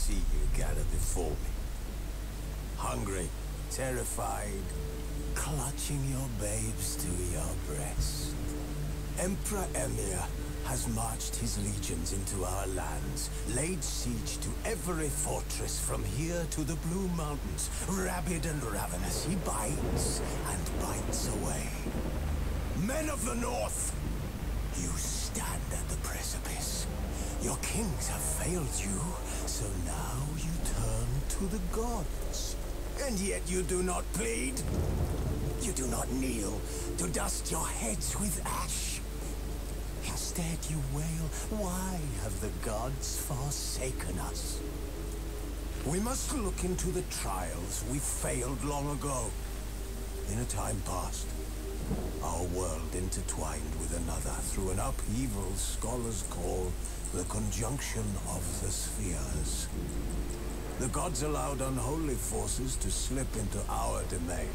see you gather before me. Hungry, terrified, clutching your babes to your breast. Emperor Emir has marched his legions into our lands, laid siege to every fortress from here to the Blue Mountains. Rabid and ravenous, he bites and bites away. Men of the North, you stand at the precipice. Your kings have failed you, so now you turn to the gods. And yet you do not plead. You do not kneel to dust your heads with ash. Instead you wail, why have the gods forsaken us? We must look into the trials we failed long ago. In a time past, our world intertwined with another through an upheaval scholars call the conjunction of the spheres. The gods allowed unholy forces to slip into our domain.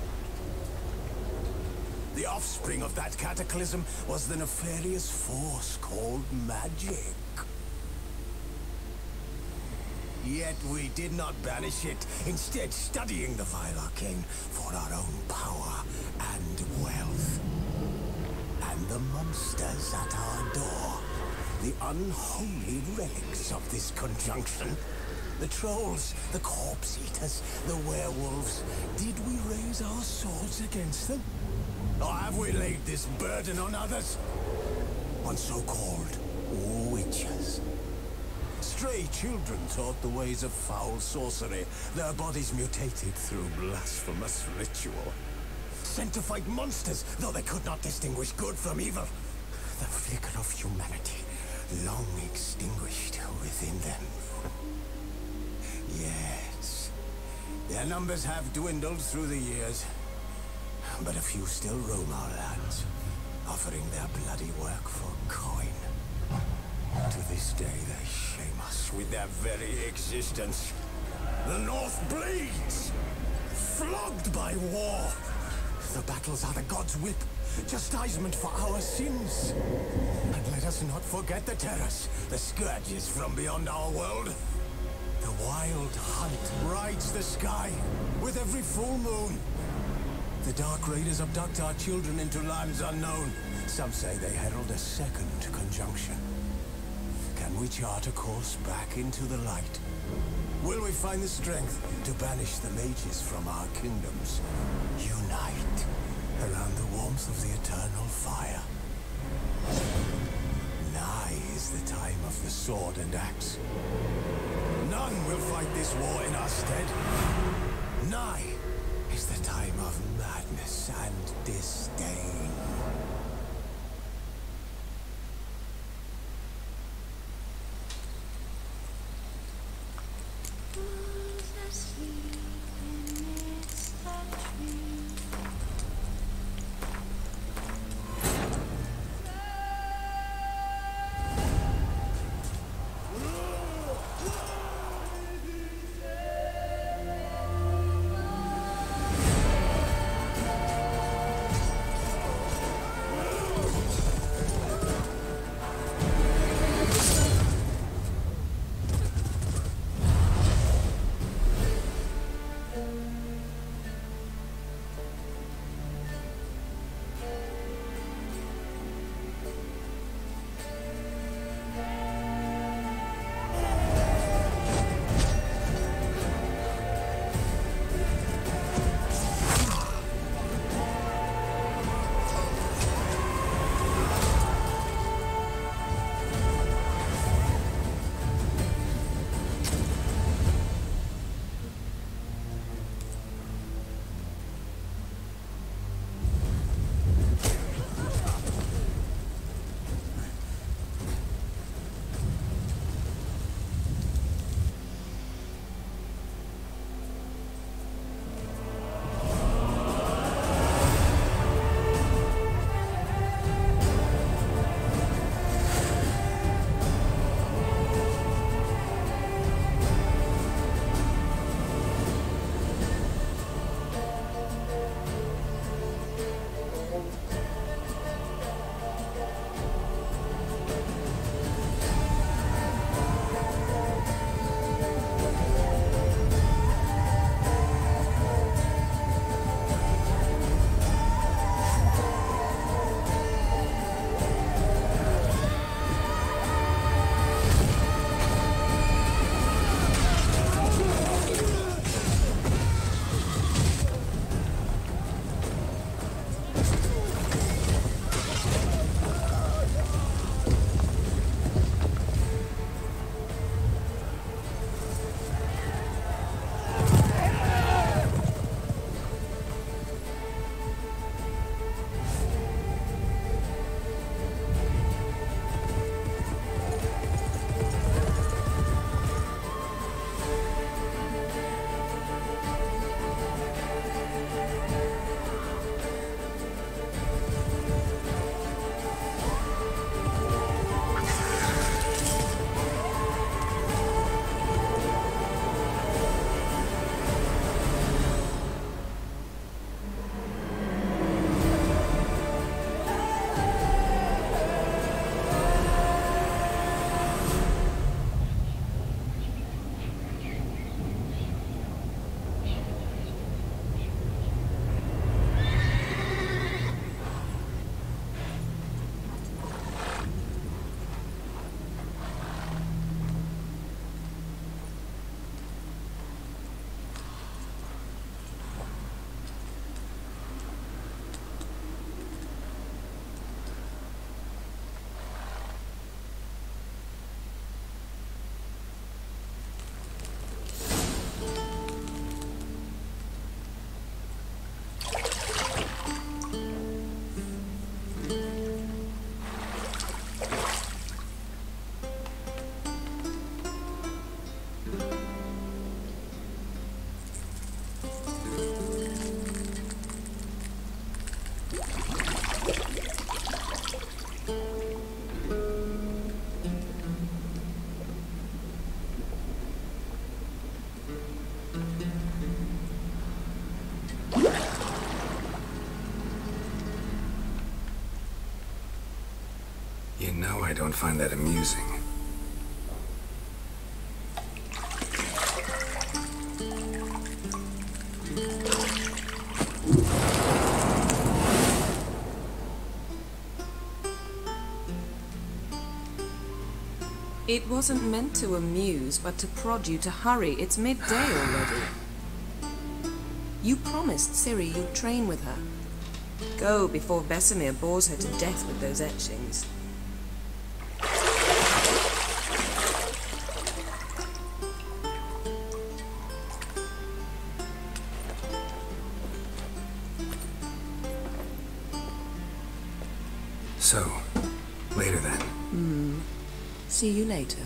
The offspring of that cataclysm was the nefarious force called magic. Yet we did not banish it, instead studying the vile arcane for our own power and wealth. And the monsters at our door, the unholy relics of this conjunction. The trolls, the corpse eaters, the werewolves. Did we raise our swords against them? Or have we laid this burden on others? On so-called witches. Stray children taught the ways of foul sorcery, their bodies mutated through blasphemous ritual. Sent to fight monsters, though they could not distinguish good from evil. The flicker of humanity, long extinguished within them. Yes, their numbers have dwindled through the years, but a few still roam our lands, offering their bloody work for coin. To this day, they shame us with their very existence. The North bleeds, flogged by war. The battles are the gods' whip, chastisement for our sins. And let us not forget the terrors, the scourges from beyond our world. The wild hunt rides the sky with every full moon. The Dark Raiders abduct our children into lands unknown. Some say they herald a second conjunction. Can we chart a course back into the light? Will we find the strength to banish the mages from our kingdoms? Unite around the warmth of the eternal fire. Nigh is the time of the sword and axe. None will fight this war in our stead. Nigh is the time of madness and disdain. You know I don't find that amusing. It wasn't meant to amuse, but to prod you to hurry. It's midday already. You promised Ciri you'd train with her. Go before Vesemir bores her to death with those etchings. So, later then. See you later.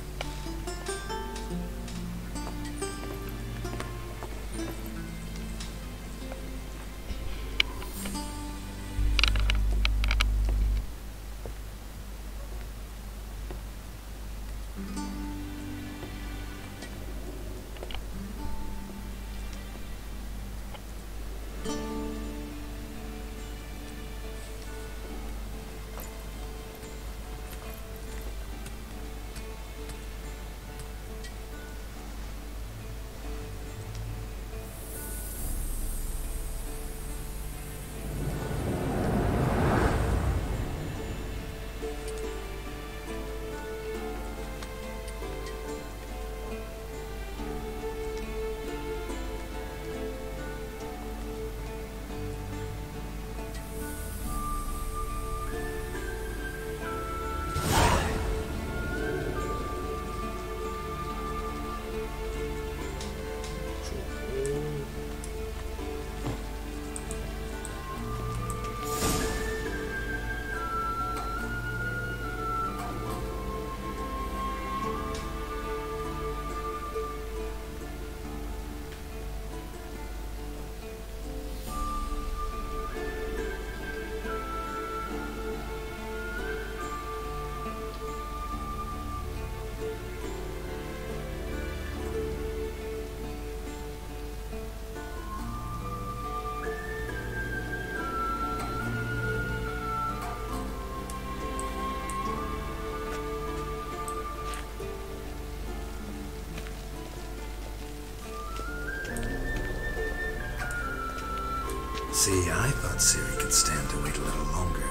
See, I thought Ciri could stand to wait a little longer.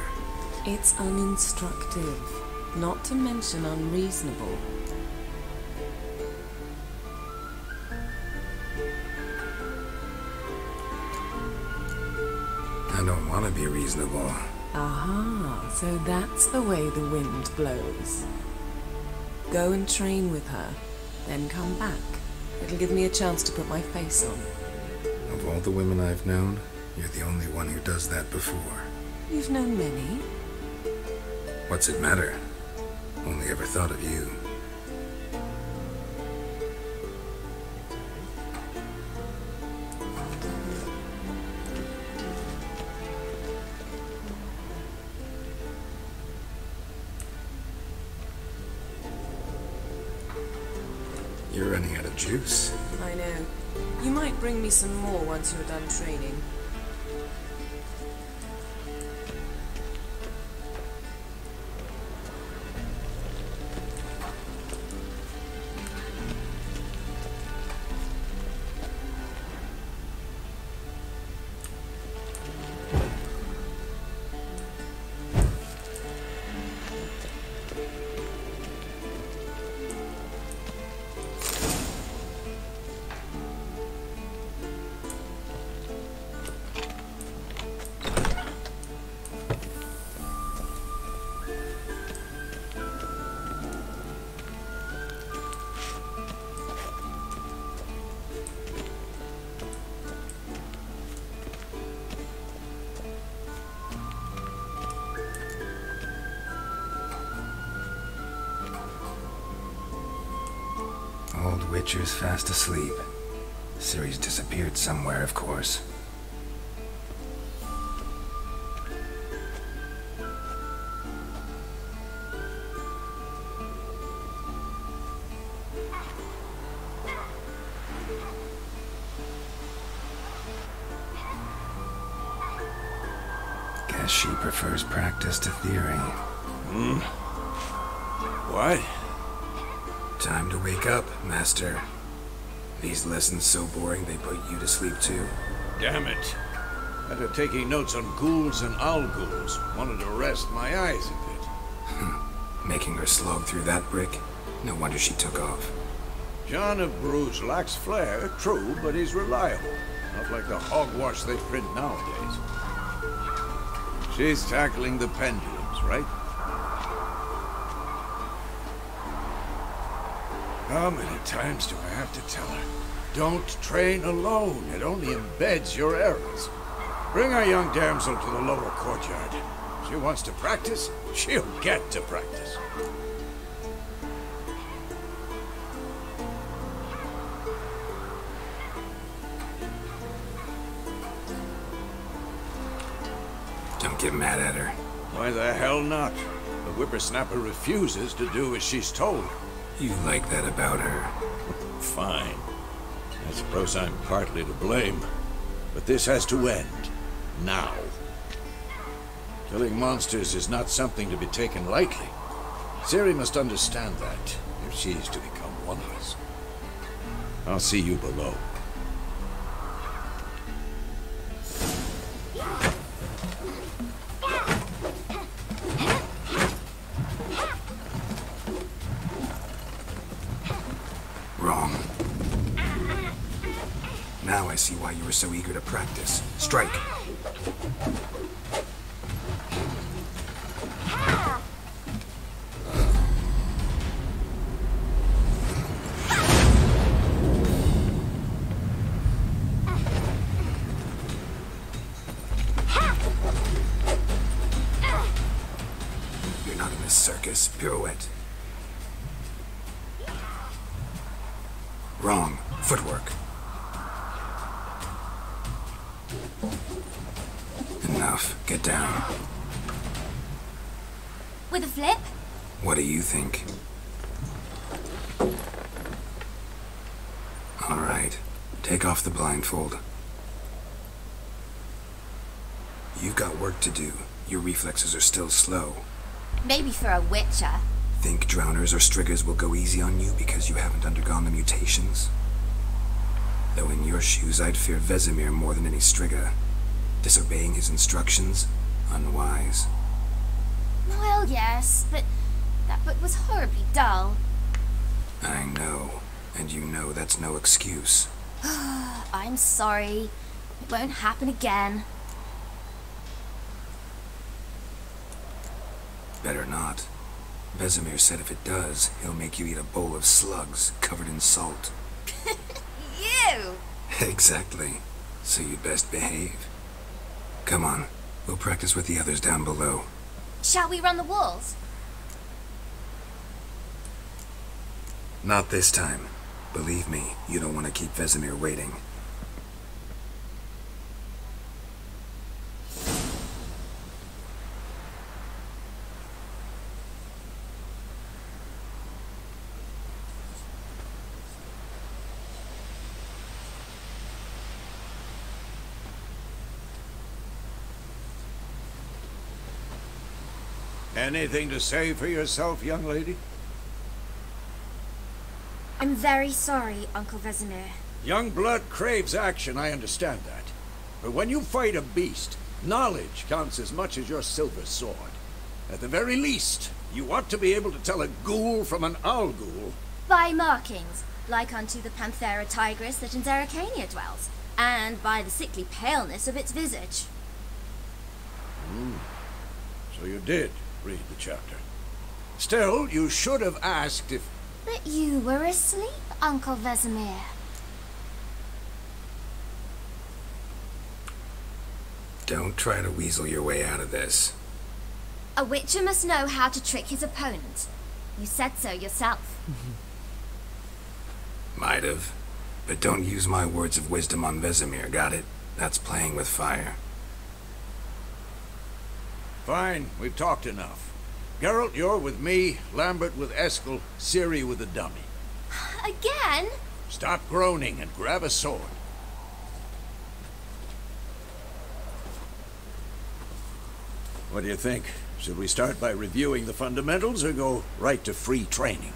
It's uninstructive, not to mention unreasonable. I don't want to be reasonable. Aha, so that's the way the wind blows. Go and train with her, then come back. It'll give me a chance to put my face on. Of all the women I've known, you're the only one who does that before. You've known many. What's it matter? Only ever thought of you. You're running out of juice. I know. You might bring me some more once you're done training. Old Witcher's fast asleep. Ciri's disappeared somewhere, of course. She prefers practice to theory. What? Time to wake up, Master. These lessons so boring they put you to sleep too. Damn it. After taking notes on ghouls and owl ghouls, wanted to rest my eyes a bit. Making her slog through that brick? No wonder she took off. John of Bruges lacks flair, true, but he's reliable. Not like the hogwash they print nowadays. She's tackling the pendulums, right? How many times do I have to tell her? Don't train alone. It only embeds your errors. Bring our young damsel to the lower courtyard. She wants to practice, she'll get to practice. Don't get mad at her. Why the hell not? The whippersnapper refuses to do as she's told. You like that about her. Fine. I suppose I'm partly to blame. But this has to end. Now. Killing monsters is not something to be taken lightly. Ciri must understand that, if she's to become one of us. I'll see you below. Wrong. Now I see why you were so eager to practice. Strike! You're not in this circus. Pirouette. Wrong. Footwork. Enough. Get down. With a flip? What do you think? All right. Take off the blindfold. You've got work to do. Your reflexes are still slow. Maybe for a witcher. Think drowners or striggers will go easy on you because you haven't undergone the mutations? Though in your shoes, I'd fear Vesemir more than any strigger. Disobeying his instructions? Unwise. Well, yes, but that book was horribly dull. I know. And you know that's no excuse. I'm sorry. It won't happen again. Better not. Vesemir said if it does, he'll make you eat a bowl of slugs covered in salt. You! Exactly. So you'd best behave. Come on. We'll practice with the others down below. Shall we run the walls? Not this time. Believe me, you don't want to keep Vesemir waiting. Anything to say for yourself, young lady? I'm very sorry, Uncle Vesemir. Young blood craves action, I understand that. But when you fight a beast, knowledge counts as much as your silver sword. At the very least, you ought to be able to tell a ghoul from an owl ghoul. By markings, like unto the Panthera tigris that in Zerrikania dwells, and by the sickly paleness of its visage. So you did read the chapter. Still, you should have asked if... But you were asleep, Uncle Vesemir. Don't try to weasel your way out of this. A witcher must know how to trick his opponent. You said so yourself. Might have. But don't use my words of wisdom on Vesemir, got it? That's playing with fire. Fine, we've talked enough. Geralt, you're with me, Lambert with Eskel, Ciri with the dummy. Again? Stop groaning and grab a sword. What do you think? Should we start by reviewing the fundamentals or go right to free training?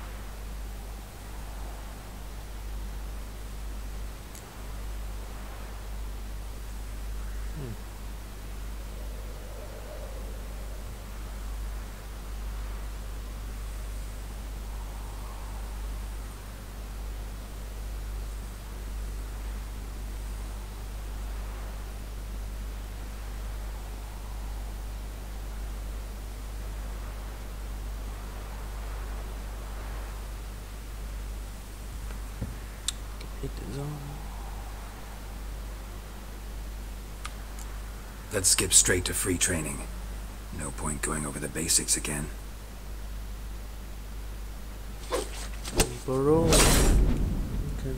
Let's skip straight to free training. No point going over the basics again. Bro. Okay.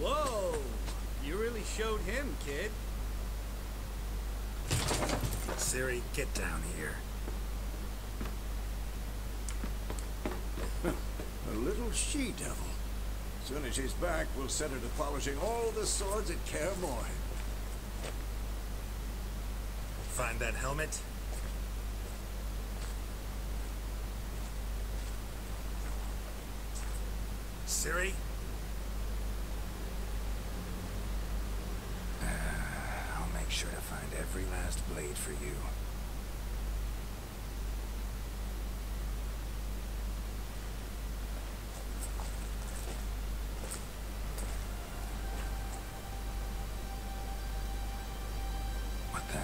Whoa! You really showed him, kid. Ciri, get down here. A little she-devil. As soon as she's back, we'll set her to polishing all the swords at Kaer Morhen. Find that helmet? Ciri? I'll make sure to find every last blade for you. What the?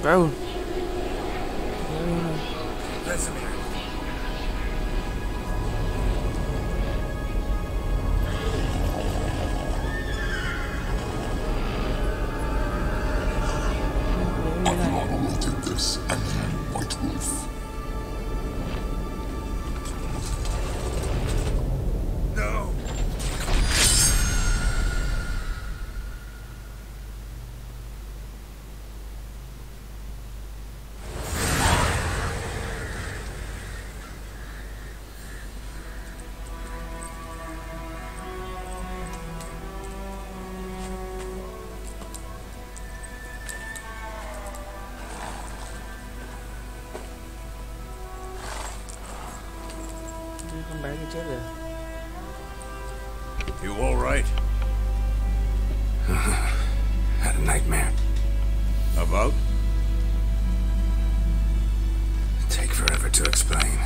Bro. Vesemir. Avalon will take this, and then White Wolf. No! Con bé kia chết rồi. You all right? Had a nightmare. About? Take forever to explain.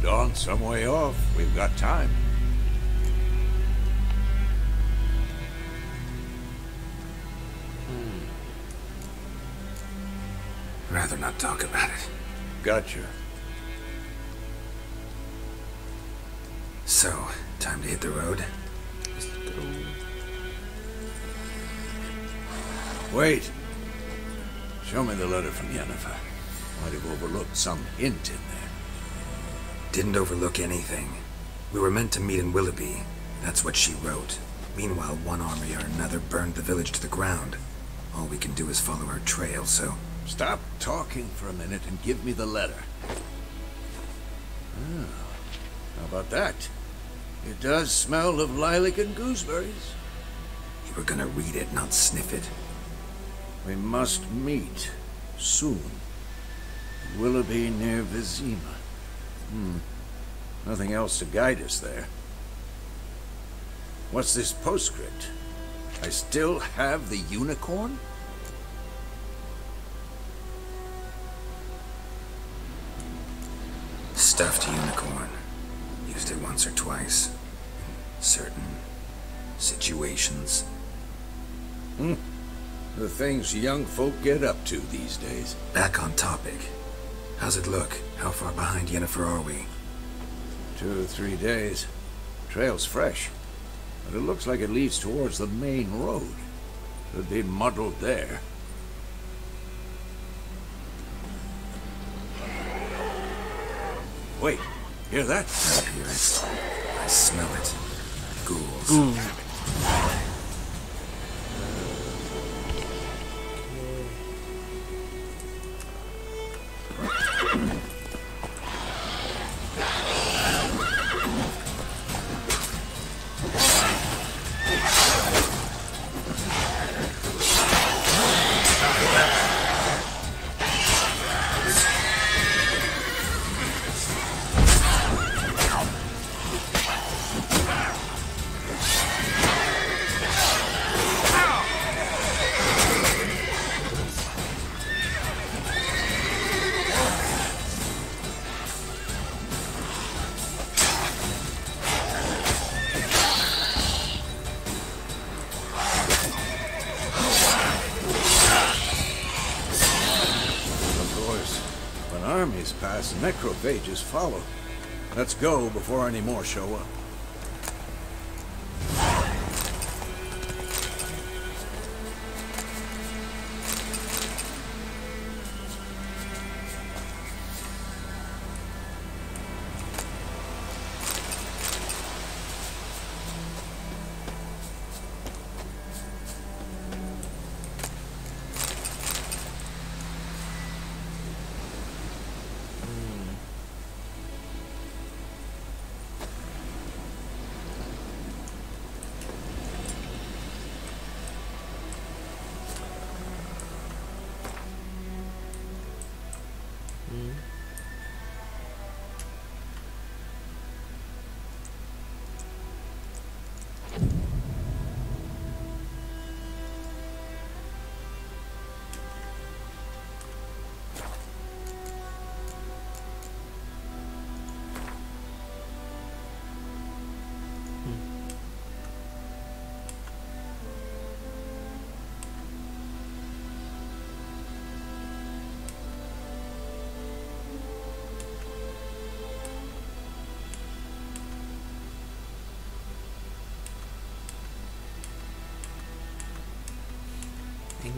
Dawn's some way off. We've got time. Rather not talk about it. Gotcha. So, time to hit the road? Wait. Show me the letter from Yennefer. Might have overlooked some hint in there. Didn't overlook anything. We were meant to meet in Willoughby. That's what she wrote. Meanwhile, one army or another burned the village to the ground. All we can do is follow her trail, so... Stop talking for a minute and give me the letter. Ah, how about that? It does smell of lilac and gooseberries. You were gonna read it, not sniff it. We must meet soon. Willoughby near Vizima. Nothing else to guide us there. What's this postscript? I still have the unicorn? Stuffed unicorn. Used it once or twice. In certain situations. The things young folk get up to these days. Back on topic. How's it look? How far behind Yennefer are we? 2 or 3 days. Trail's fresh, but it looks like it leads towards the main road. Could be muddled there. Wait, hear that? I hear it. I smell it. Ghouls. armies pass, necrophages follow. Let's go before any more show up.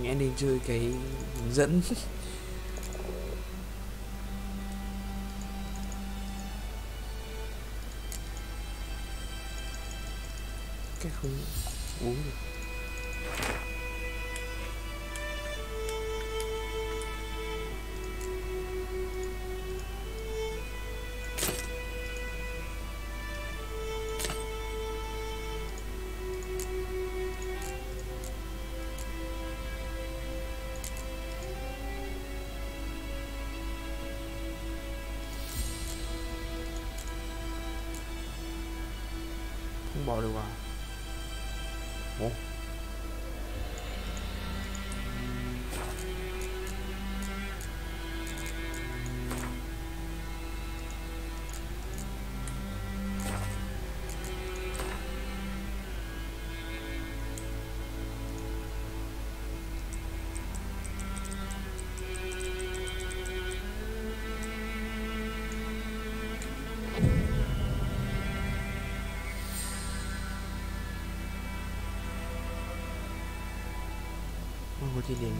Anh đi chơi cái hướng dẫn. Cái không uống được. Không bỏ được vào. Ủa? Ngồi trên đỉnh.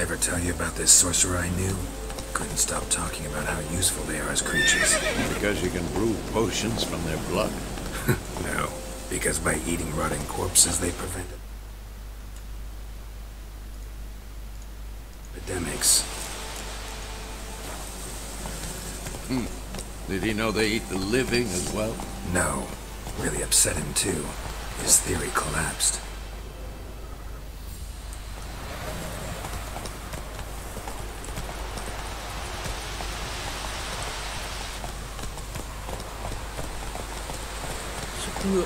Ever tell you about this sorcerer I knew? Couldn't stop talking about how useful they are as creatures. Because you can brew potions from their blood. No, because by eating rotting corpses they prevented epidemics. Did he know they eat the living as well? No, really upset him too. His theory collapsed. Ngựa.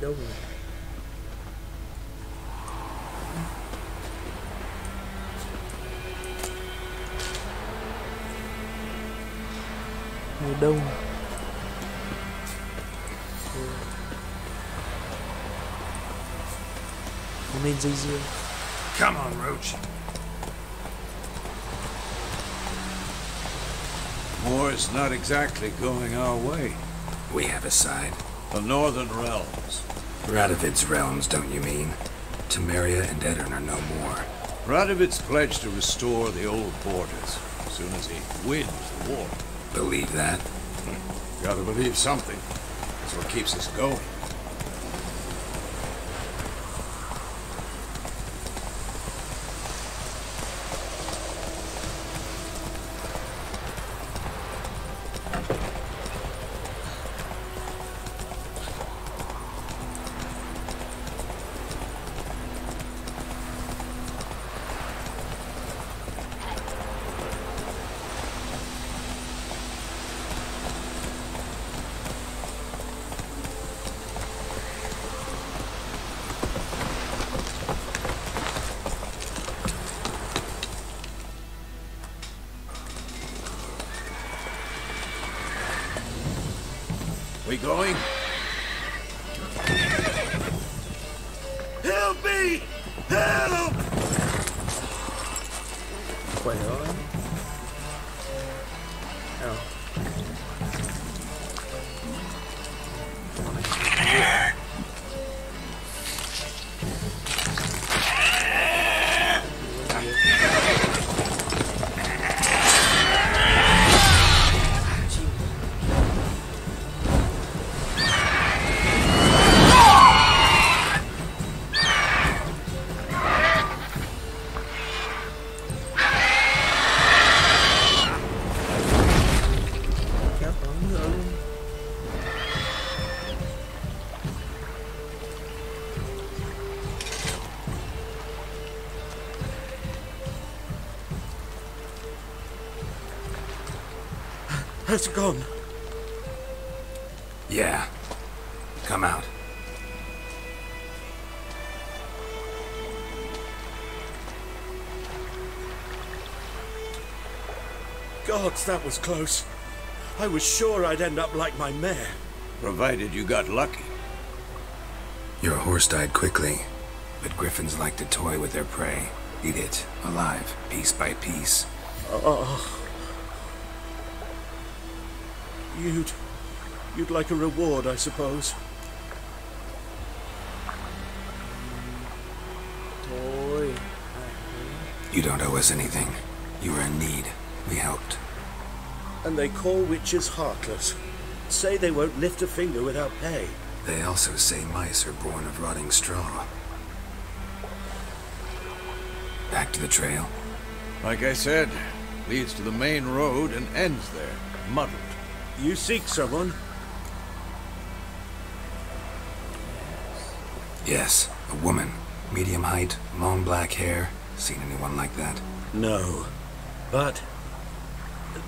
đâu rồi? Mùa đông. Không nên dây dưa. Come on, Roach. War's not exactly going our way. We have a side. The Northern Realms. Radovid's realms, don't you mean? Temeria and Edirn are no more. Radovid's pledged to restore the old borders as soon as he wins the war. Believe that? Gotta believe something. That's what keeps us going. We going? Help me! Help! Khỏe rồi. Nào. Has it gone? Yeah. Come out. Gods, that was close. I was sure I'd end up like my mare. Provided you got lucky. Your horse died quickly, but griffins like to toy with their prey. Eat it, alive, piece by piece. Oh. You'd like a reward, I suppose. Thôi. You don't owe us anything. You were in need. We helped. And they call witches heartless. Say they won't lift a finger without pay. They also say mice are born of rotting straw. Back to the trail? Like I said, leads to the main road and ends there, muddled. You seek someone? Yes, a woman. Medium height, long black hair. Seen anyone like that? No. But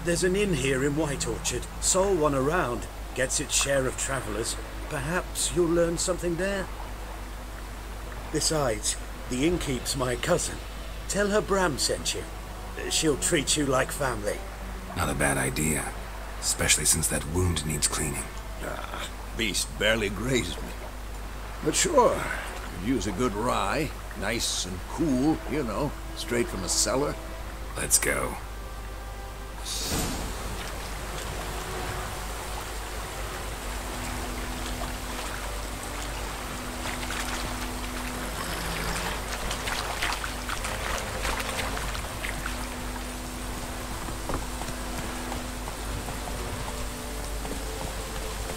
there's an inn here in White Orchard. Sole one around. Gets its share of travelers. Perhaps you'll learn something there. Besides, the innkeep's my cousin. Tell her Bram sent you. She'll treat you like family. Not a bad idea. Especially since that wound needs cleaning. Ah, beast barely grazed me. But sure, could use a good rye. Nice and cool, you know, straight from the cellar. Let's go.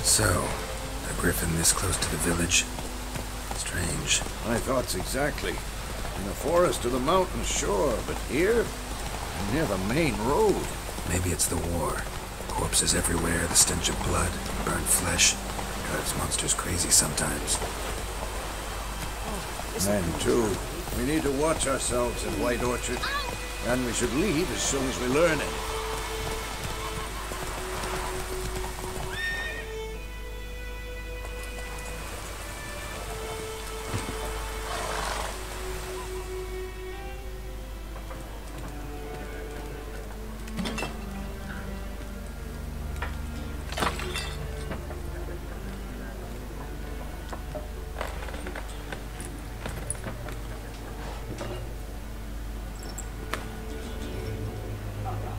So, a griffin this close to the village? Strange. My thoughts exactly. In the forest or the mountains, sure, but here? Near the main road. Maybe it's the war. Corpses everywhere, the stench of blood, burnt flesh. Drives monsters crazy sometimes. Men, too. We need to watch ourselves in White Orchard. And we should leave as soon as we learn it.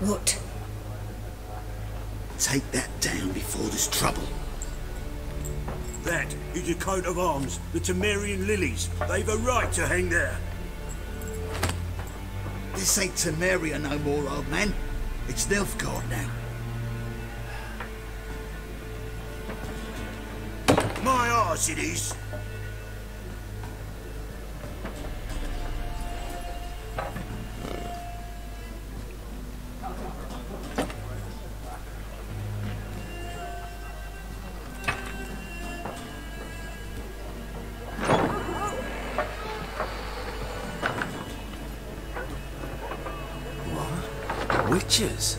What? Take that down before there's trouble. That is a coat of arms, the Temerian lilies. They've a right to hang there. This ain't Temeria no more, old man. It's Nilfgaard now. My arse it is. Witches?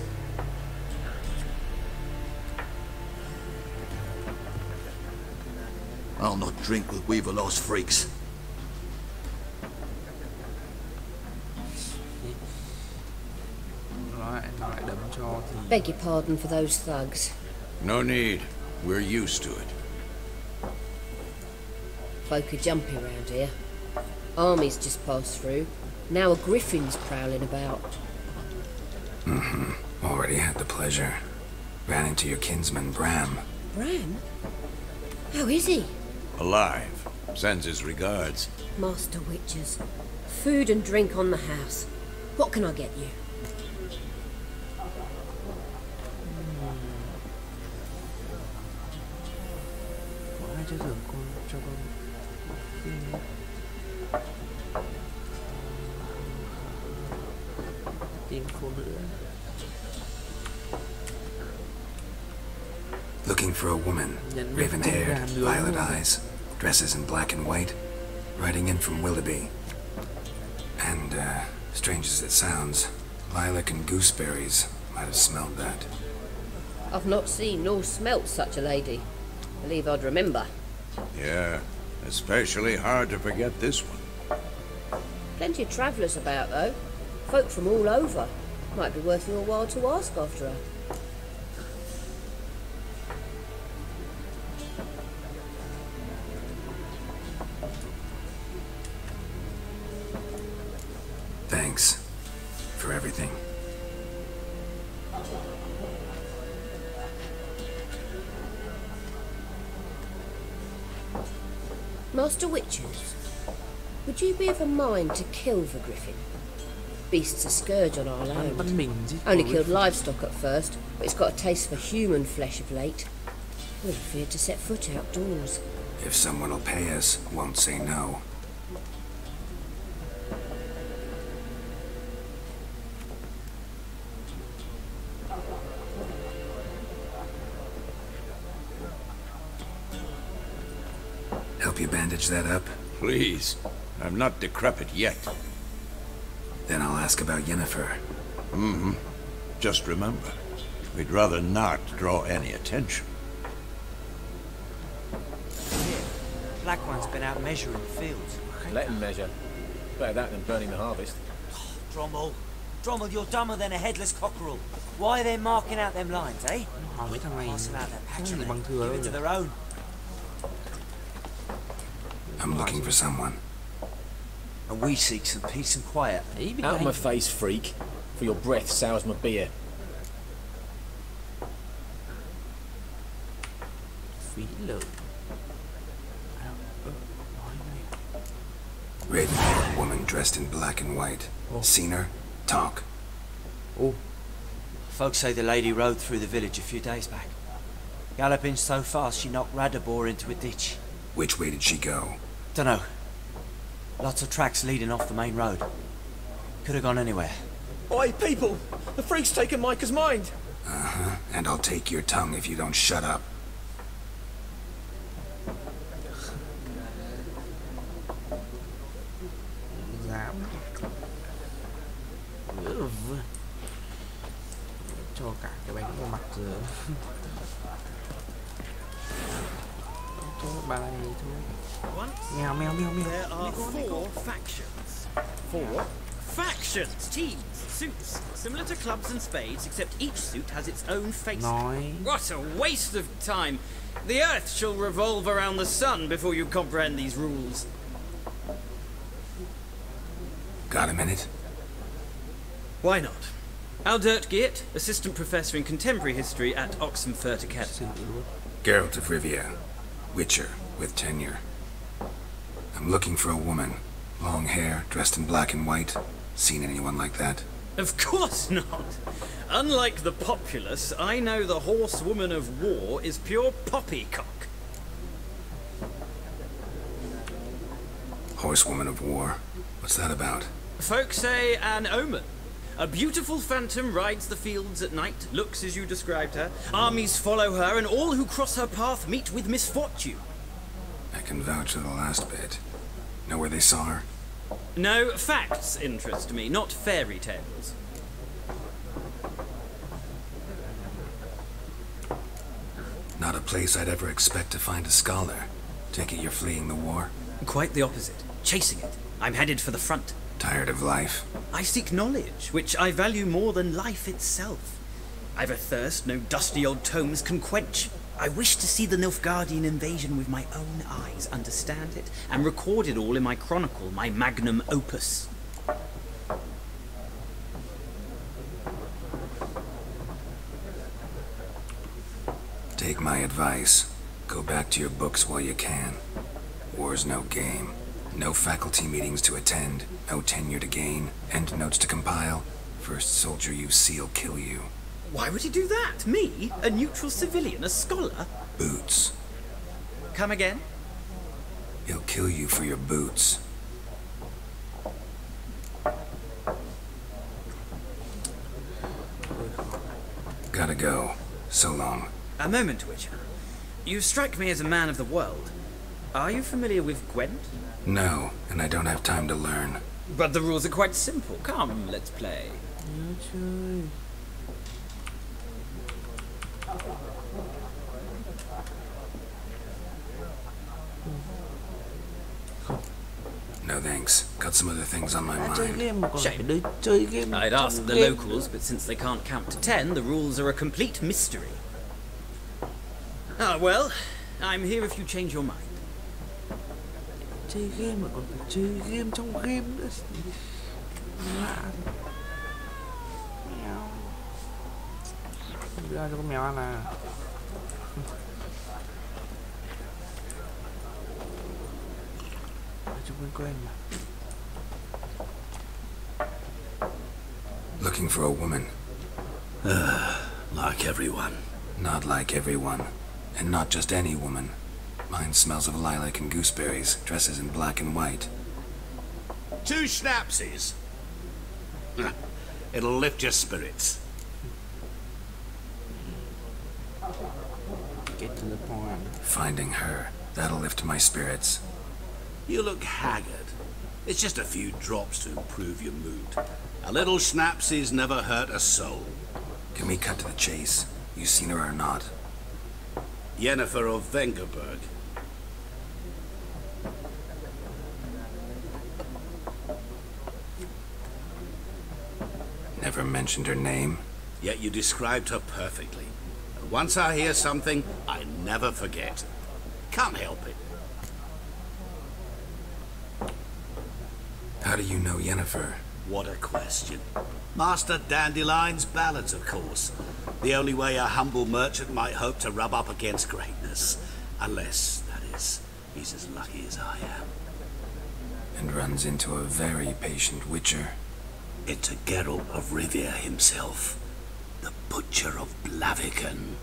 I'll not drink with Weaver-lost freaks. Beg your pardon for those thugs. No need. We're used to it. Folk are jumpy round here. Armies just passed through. Now a griffin's prowling about. Already had the pleasure. Ran into your kinsman, Bram. Bram? How is he? Alive. Sends his regards. Master Witches. Food and drink on the house. What can I get you? cho thưởng cho con tìm phụ nữ. Looking for a woman, raven-haired, violet eyes, dresses in black and white, riding in from Willoughby. And, strange as it sounds, lilac and gooseberries might have smelled that. I've not seen nor smelt such a lady. Believe I'd remember. Yeah, especially hard to forget this one. Plenty of travellers about, though. Folk from all over. Might be worth your while to ask after her. Thanks for everything. Master Witches, would you be of a mind to kill the griffin? Beast's a scourge on our land. Only killed livestock at first, but it's got a taste for human flesh of late. We're feared to set foot outdoors. If someone will pay us, won't say no. Help you bandage that up? Please. I'm not decrepit yet. Then I'll ask about Yennefer. Mm-hmm. Just remember, we'd rather not draw any attention. Here, Black One's been out measuring the fields. Let him measure. Better that than burning the harvest. Drommel. Drommel, you're dumber than a headless cockerel. Why are they marking out them lines, eh? Mấy thằng này Passing out their gì bằng patrimony, thừa give it to đâu. their own. I'm looking for someone. And we seek some peace and quiet. Out of my face, freak. For your breath sours my beer. Phí lợi. Raven-haired woman dressed in black and white. Seen her? Talk. Folks say the lady rode through the village a few days back. Galloping so fast she knocked Radabor into a ditch. Which way did she go? Dunno. Lots of tracks leading off the main road. Could have gone anywhere. Oi, people! The freak's taken Micah's mind! Uh-huh. And I'll take your tongue if you don't shut up. Dám. Cho cả cái bánh vào mặt rồi. Cho bài thôi. Mèo mèo mèo mèo. There are 4 factions. 4? Factions, teams, suits, similar to clubs and spades, except each suit has its own face. Nói. What a waste of time! The Earth shall revolve around the sun before you comprehend these rules. Got a minute? Why not? Aldert Geert, Assistant Professor in Contemporary History at Oxenfurt Academy. Geralt of Rivia, Witcher with tenure. I'm looking for a woman. Long hair, dressed in black and white. Seen anyone like that? Of course not. Unlike the populace, I know the horsewoman of war is pure poppycock. Horsewoman of war? What's that about? Folk say an omen. A beautiful phantom rides the fields at night, looks as you described her. Armies follow her, and all who cross her path meet with misfortune. I can vouch for the last bit. Know where they saw her? No, facts interest me, not fairy tales. Not a place I'd ever expect to find a scholar. Take it you're fleeing the war? Quite the opposite. Chasing it. I'm headed for the front. Tired of life? I seek knowledge, which I value more than life itself. I've a thirst no dusty old tomes can quench. I wish to see the Nilfgaardian invasion with my own eyes, understand it, and record it all in my chronicle, my magnum opus. Take my advice. Go back to your books while you can. War's no game. No faculty meetings to attend, no tenure to gain, end notes to compile. First soldier you see'll kill you. Why would he do that? Me? A neutral civilian? A scholar? Boots. Come again? He'll kill you for your boots. Gotta go. So long. A moment, Witcher. You strike me as a man of the world. Are you familiar with Gwent? No, and I don't have time to learn. But the rules are quite simple. Come, let's play. No thanks. Got some other things on my mind. Shame. I'd ask the locals, but since they can't count to 10, the rules are a complete mystery. Ah, well, I'm here if you change your mind. Chơi game mà còn phải chơi game trong game nữa. Lạ. Mèo. Đưa cho con mèo ăn à. Chúng quen mà. Looking for a woman. Like everyone. Not like everyone. And not just any woman. Mine smells of lilac and gooseberries, dresses in black and white. 2 schnapsies. It'll lift your spirits. Get to the point. Finding her, that'll lift my spirits. You look haggard. It's just a few drops to improve your mood. A little schnapsies never hurt a soul. Can we cut to the chase? You seen her or not? Yennefer of Vengerberg. Never mentioned her name. Yet you described her perfectly. And once I hear something, I never forget. Can't help it. How do you know Yennefer? What a question. Master Dandelion's ballads, of course. The only way a humble merchant might hope to rub up against greatness. Unless, that is, he's as lucky as I am. And runs into a very patient witcher. It's a Geralt of Rivia himself. The Butcher of Blaviken.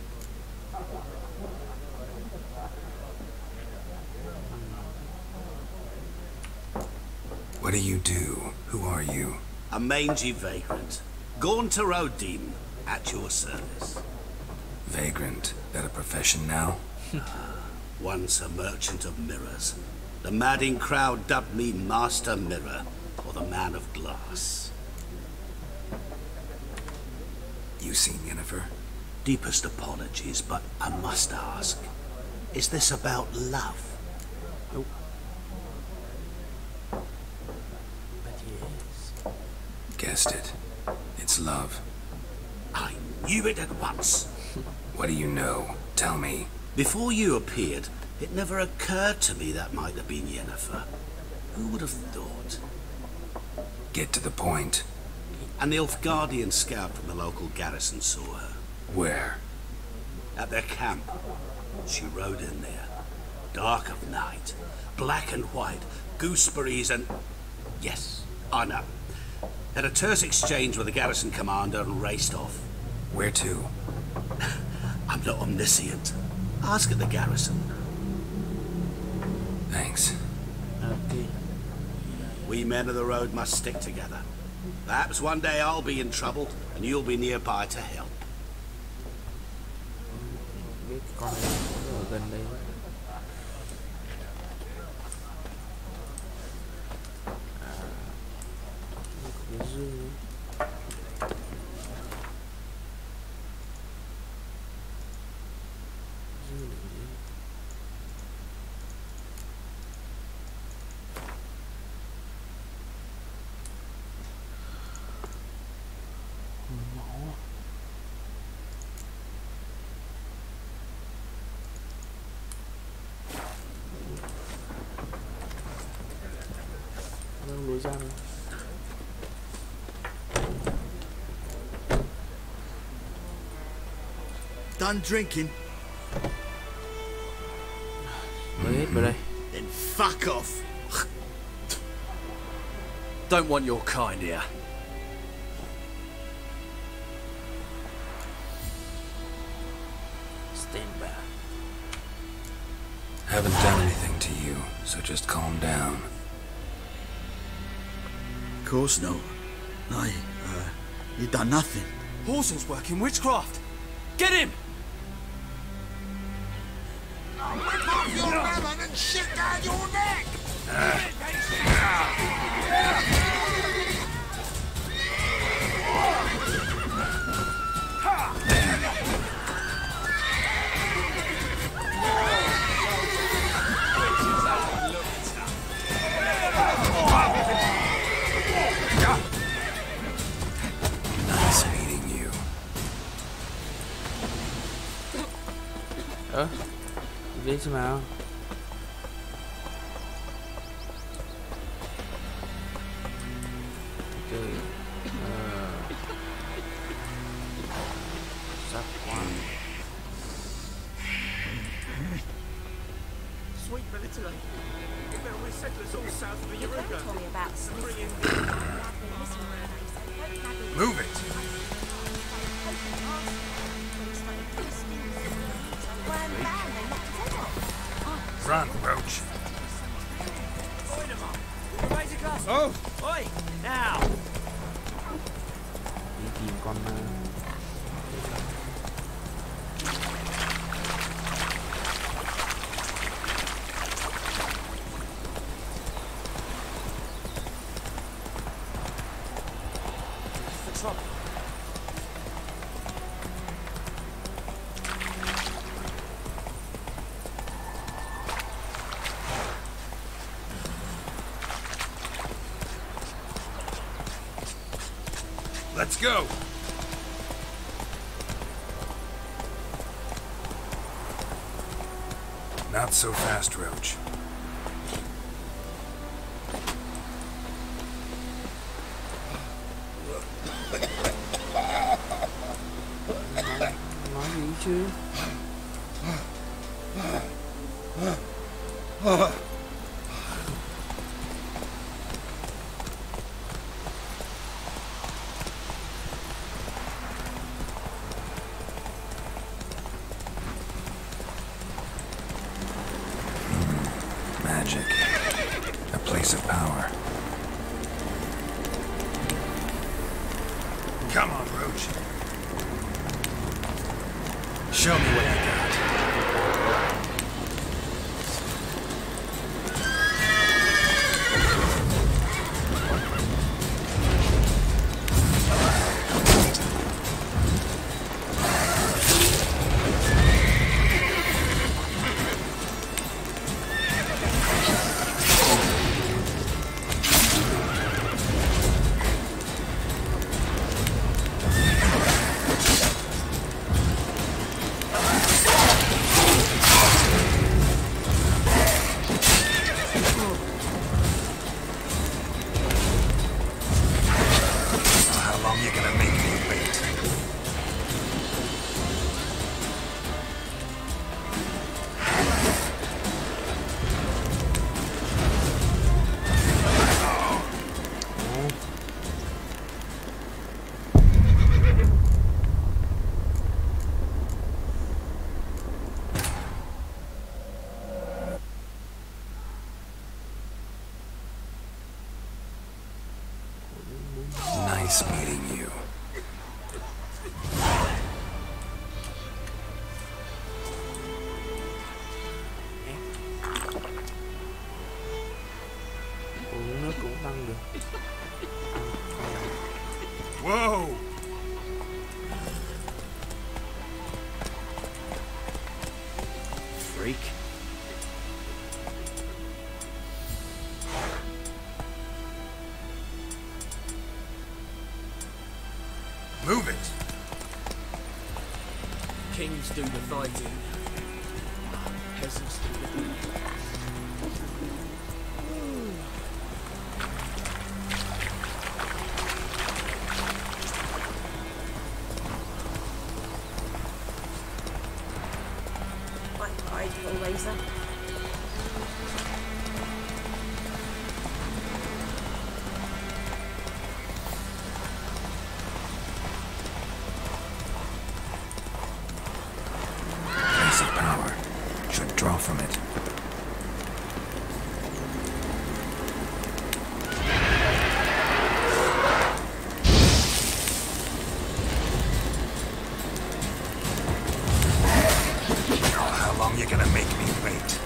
What do you do? Who are you? A mangy vagrant. Gone to Rodim, at your service. Vagrant? That a profession now? Once a merchant of mirrors. The madding crowd dubbed me Master Mirror, or the Man of Glass. You seen Yennefer? Deepest apologies, but I must ask. Is this about love? Nope. But yes. Guessed it. It's love. I knew it at once. What do you know? Tell me. Before you appeared, it never occurred to me that might have been Yennefer. Who would have thought? Get to the point. A Nilfgaardian scout from the local garrison saw her. Where? At their camp. She rode in there. Dark of night. Black and white. Gooseberries and... Yes, I know. Had a terse exchange with the garrison commander and raced off. Where to? I'm not omniscient. Ask at the garrison. Thanks. Okay. We men of the road must stick together. Perhaps one day I'll be in trouble and you'll be nearby to help. Biết con này ở gần đây. Cái dương. Lối ra này. Done drinking? Mới hết vào đây. Then fuck off. Don't want your kind here. Stand back. Haven't done anything to you, so just calm down. Of course not. No, you done nothing. Horson's working witchcraft. Get him! I'll rip off your melon and shit down your neck! Nice meeting you. Đi xem nào. Okay. Sắp one. Sweet military. We're settlers all south of the Yaruga. Told me about Move it! Run, Roach. Oh! Oi! Now! Đi tìm con Let's go! Not so fast, Roach. nói gì chứ? Magic. A place of power. Come on, Roach. Show me what you got. nice meeting you. Uống nước cũng tăng được. Whoa! Freak. Move it! Kings do the fighting. Peasants do the eating. Bye, Hellraiser. Place of power. Should draw from it. How long you gonna make me wait?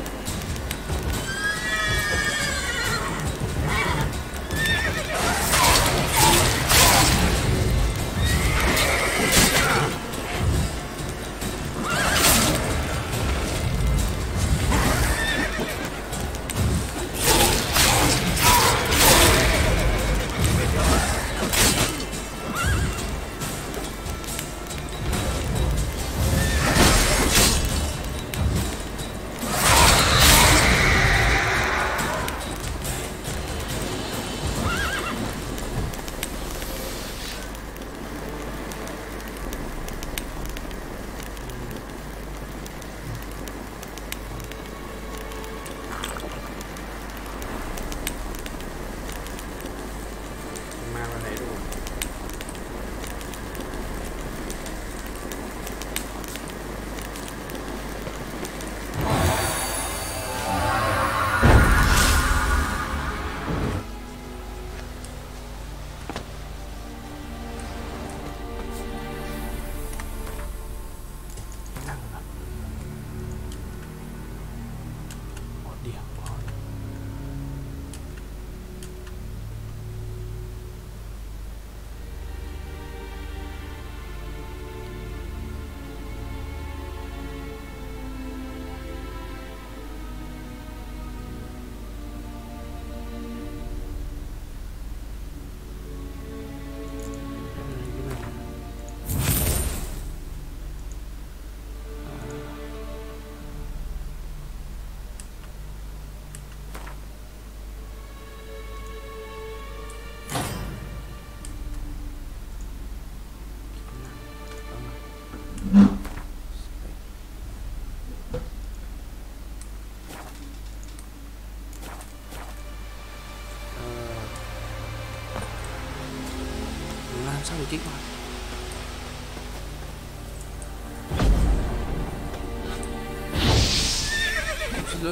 Sao được kích hoạt?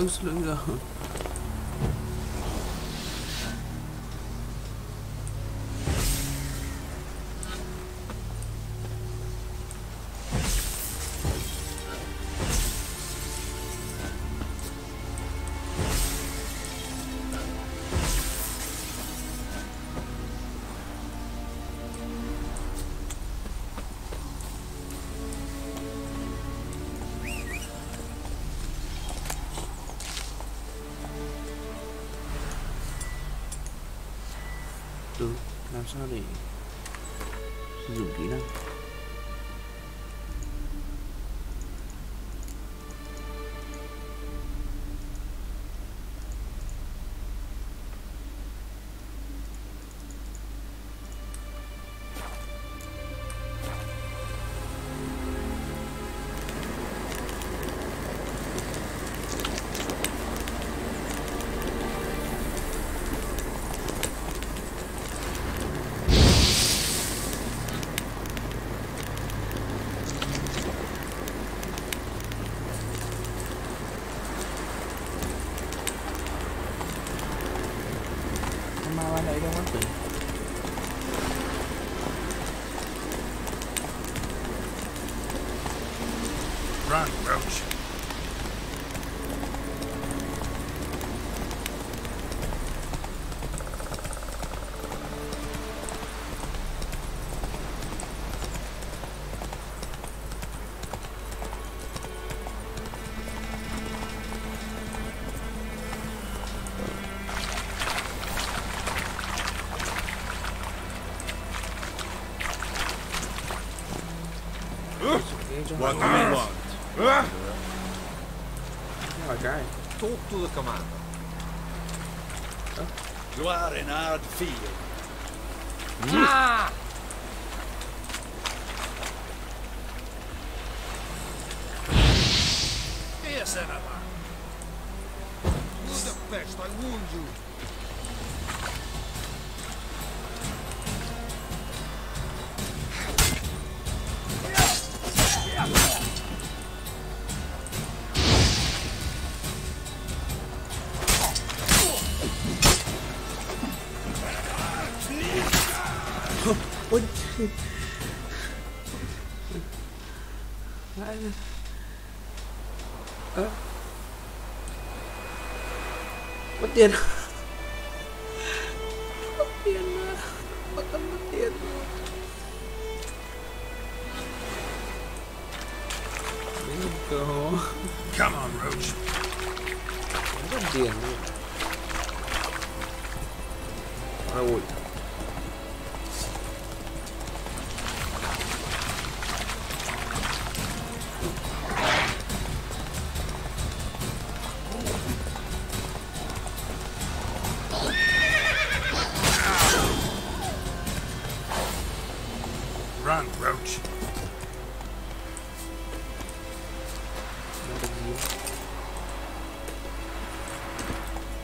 Slow rồi. Làm sao để sử dụng kỹ năng? Run, Roach. What do we want? Okay. Talk to the commander. You are in hard field. Ah! Here, Senator. Do the best, I warned you. Mất tiền. Mất tiền. Mất tiền. Come on, Roach. Mất tiền. Ôi. Run, Roach.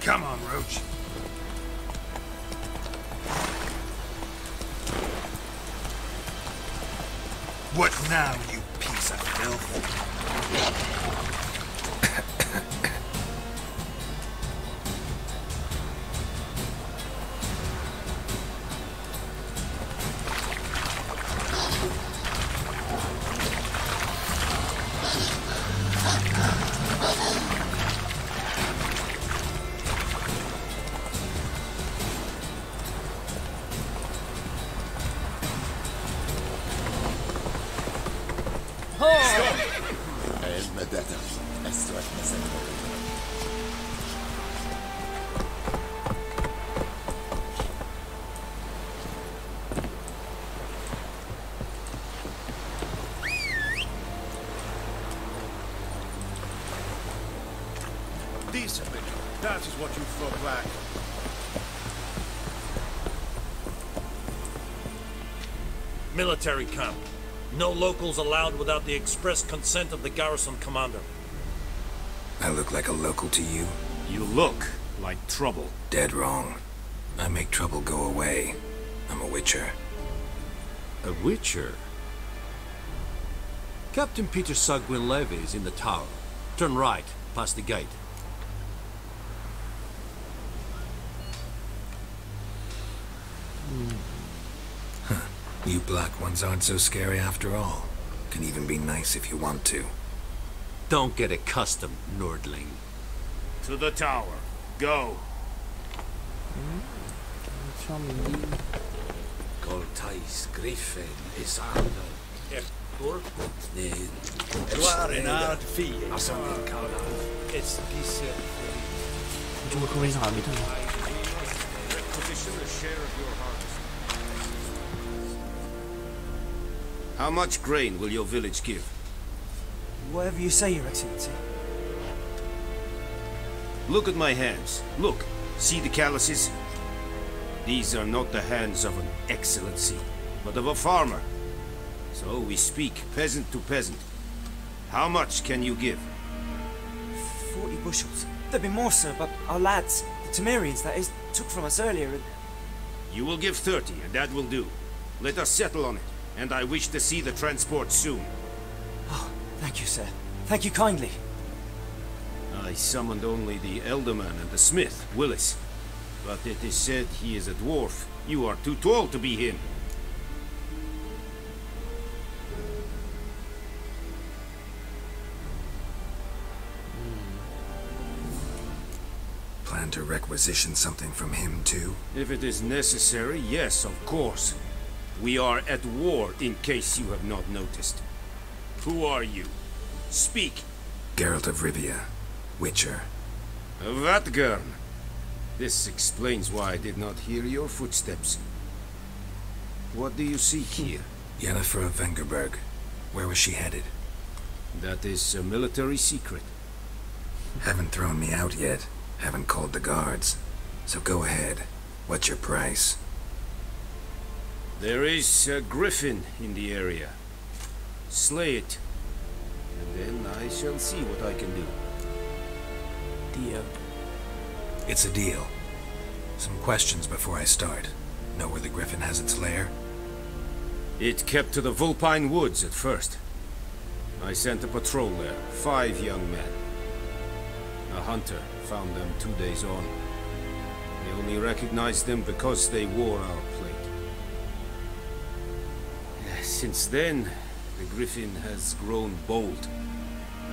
Come on, Roach. What now, you piece of filth? Decently. That is what you folk lack. Military camp. No locals allowed without the express consent of the garrison commander. I look like a local to you? You look like trouble. Dead wrong. I make trouble go away. I'm a witcher. A witcher? Captain Peter Sagwin Levy is in the tower. Turn right, past the gate. Huh. You black ones aren't so scary after all. Can even be nice if you want to. Don't get accustomed, Nordling. To the tower. Go. Coltais Griffin Isander. You are in hard field. It's Giselle. Chúng không lên hỏi mấy thằng này. Requisition a share of your harvest. How much grain will your village give? Whatever you say, Your Excellency. Look at my hands. Look. See the calluses? These are not the hands of an excellency, but of a farmer. So we speak peasant to peasant. How much can you give? 40 bushels. There'd be more, sir, but our lads, the Temerians, that is, took from us earlier and... You will give 30, and that will do. Let us settle on it, and I wish to see the transport soon. Oh, thank you, sir. Thank you kindly. I summoned only the Elderman and the smith, Willis. But it is said he is a dwarf. You are too tall to be him. going to requisition something from him, too? If it is necessary, yes, of course. We are at war, in case you have not noticed. Who are you? Speak. Geralt of Rivia, Witcher. Vatgern. This explains why I did not hear your footsteps. What do you seek here? Yennefer of Vengerberg. Where was she headed? That is a military secret. Haven't thrown me out yet. Haven't called the guards. So go ahead. What's your price? There is a griffin in the area. Slay it. And then I shall see what I can do. Deal. It's a deal. Some questions before I start. Know where the griffin has its lair? It kept to the Vulpine Woods at first. I sent a patrol there, 5 young men. A hunter found them 2 days on. They only recognized them because they wore our plate. Since then, the griffin has grown bold.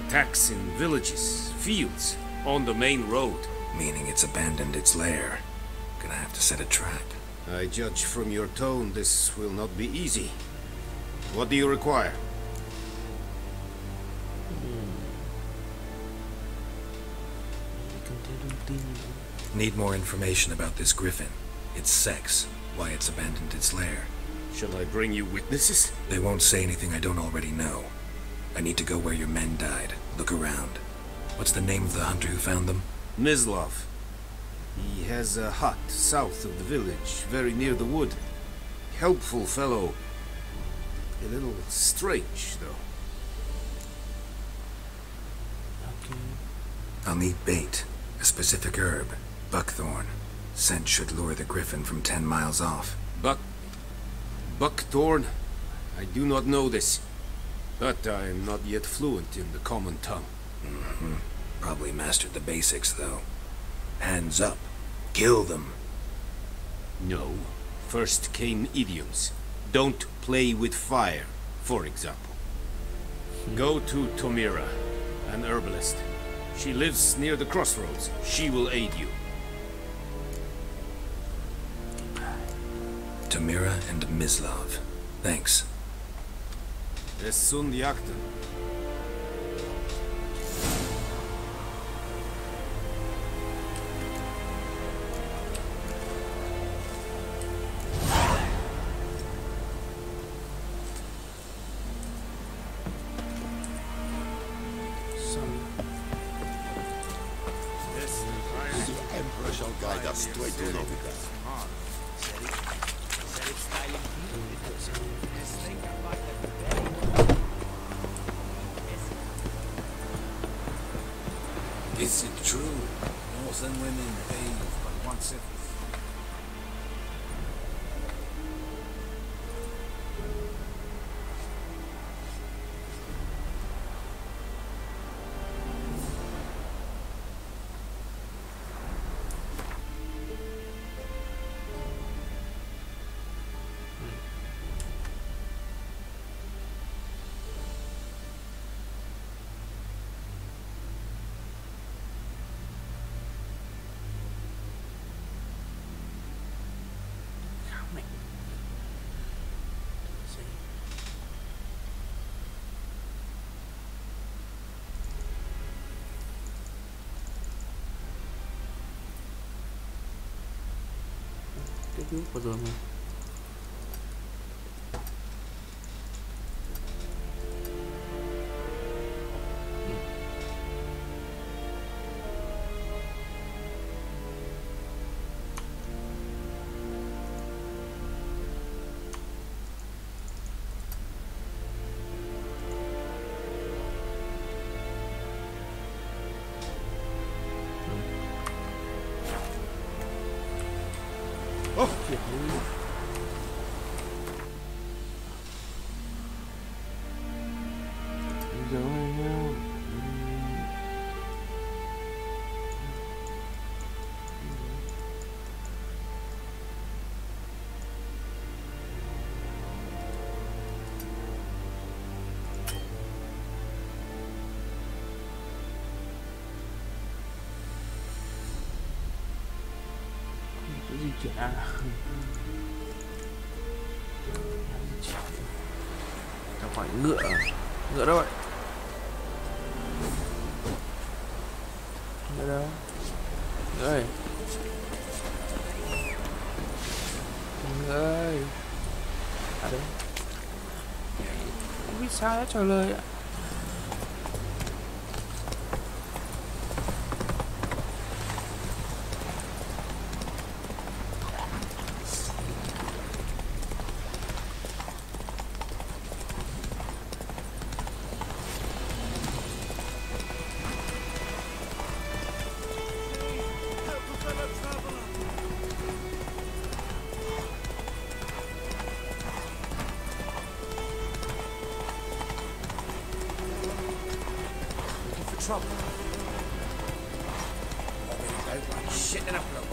Attacks in villages, fields, on the main road. Meaning it's abandoned its lair. Gonna have to set a trap. I judge from your tone this will not be easy. What do you require? Need more information about this griffin. Its sex, why it's abandoned its lair. Shall I bring you witnesses? They won't say anything I don't already know. I need to go where your men died. Look around. What's the name of the hunter who found them? Mislav. He has a hut south of the village, very near the wood. Helpful fellow. A little strange, though. I'll need bait. A specific herb. Buckthorn. Scent should lure the griffin from 10 miles off. Buckthorn? I do not know this. But I am not yet fluent in the common tongue. Probably mastered the basics, though. Hands up. Kill them. No. First came idioms. Don't play with fire, for example. Go to Tomira, an herbalist. She lives near the crossroads. She will aid you. Tomira and Mislav. Thanks. Es sunt jagten. The Emperor shall guide us straight to Novigrad. Is it true? Northern women bathe but once every... Cái vừa rồi mà. Thiệt luôn. Giờ này nha. Chả chẳng phải ngựa đâu vậy? Ngựa đâu? Ngựa ơi, ngựa ơi, à đấy, không biết sao đã trả lời ạ. Trouble. Like shit in a blow.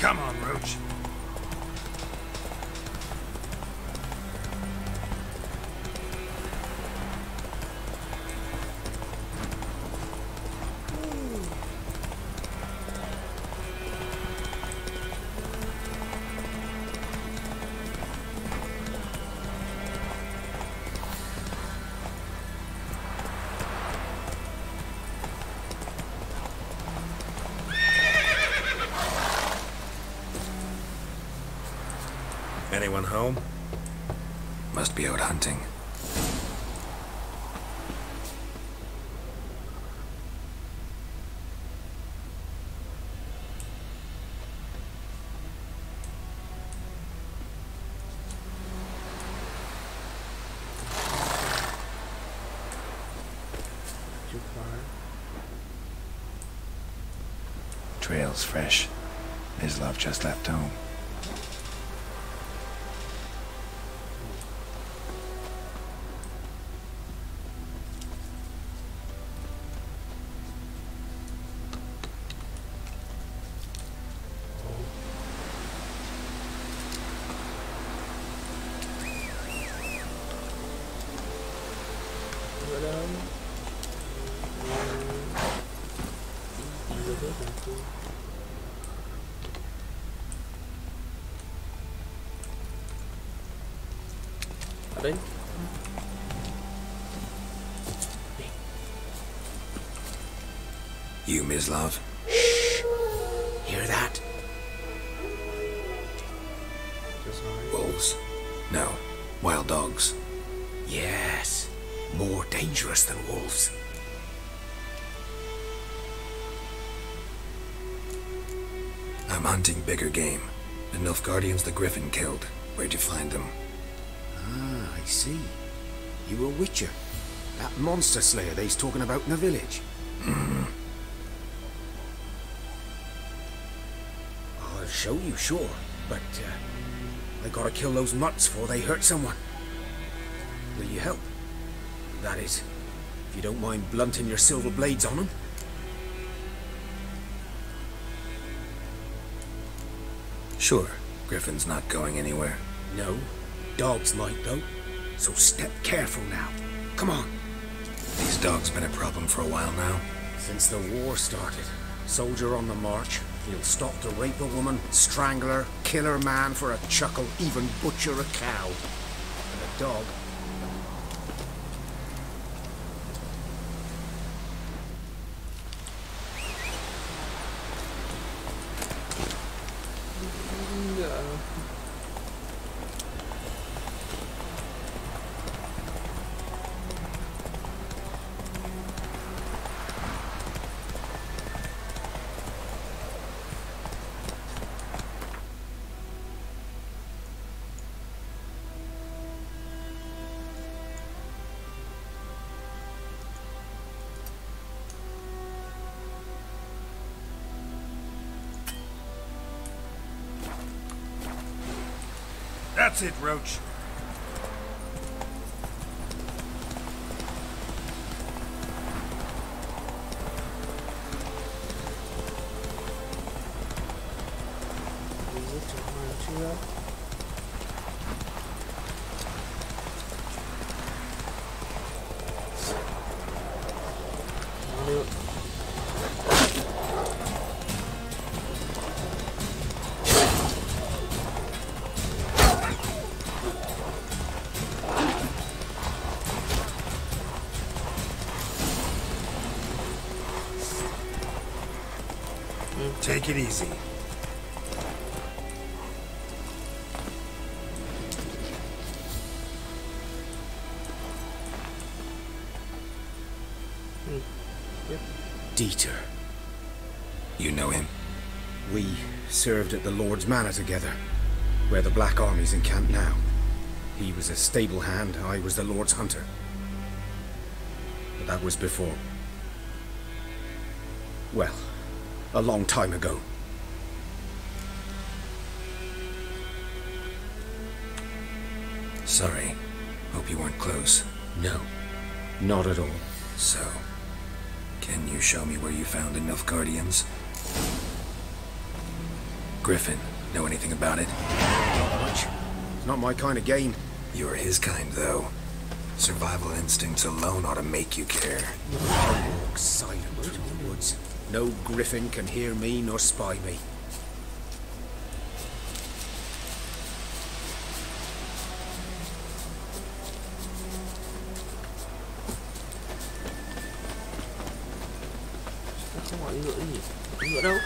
Come on, Roach. Anyone home? Must be out hunting. Too far. Trail's fresh. His love just left home. Ở đấy. You, Mislav? Hear that? Wolves? No. Wild dogs. Yes. More dangerous than wolves. I'm hunting bigger game. The Nilfgaardians the Griffin killed. Where'd you find them? Ah, I see. You a witcher. That monster slayer they's talking about in the village. I'll show you, sure. But, I gotta kill those mutts before they hurt someone. Will you help? That is, if you don't mind blunting your silver blades on them. Sure. Griffin's not going anywhere. No. Dogs might, though. So step careful now. Come on. These dogs been a problem for a while now. Since the war started. Soldier on the march. He'll stop to rape a woman, strangle her, kill her man for a chuckle, even butcher a cow. And a dog. That's it, Roach. Take it easy. Dieter. You know him? We served at the Lord's Manor together, where the Black Army's encamped now. He was a stable hand, I was the Lord's hunter. But that was before. Well, a long time ago. Sorry. Hope you weren't close. No, not at all. So, can you show me where you found the Nilfgaardians? Griffin, know anything about it? Not much. It's not my kind of game. You're his kind, though. Survival instincts alone ought to make you care. I walk silent through the woods. No griffin can hear me nor spy me. Không gọi ngựa gì? Ngựa đâu?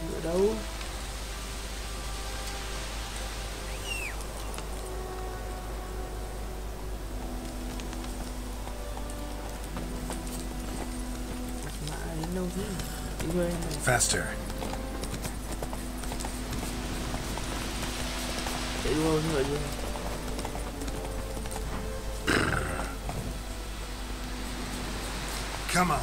Ngựa đâu? Faster. Chạy đua ngựa gì? Come on.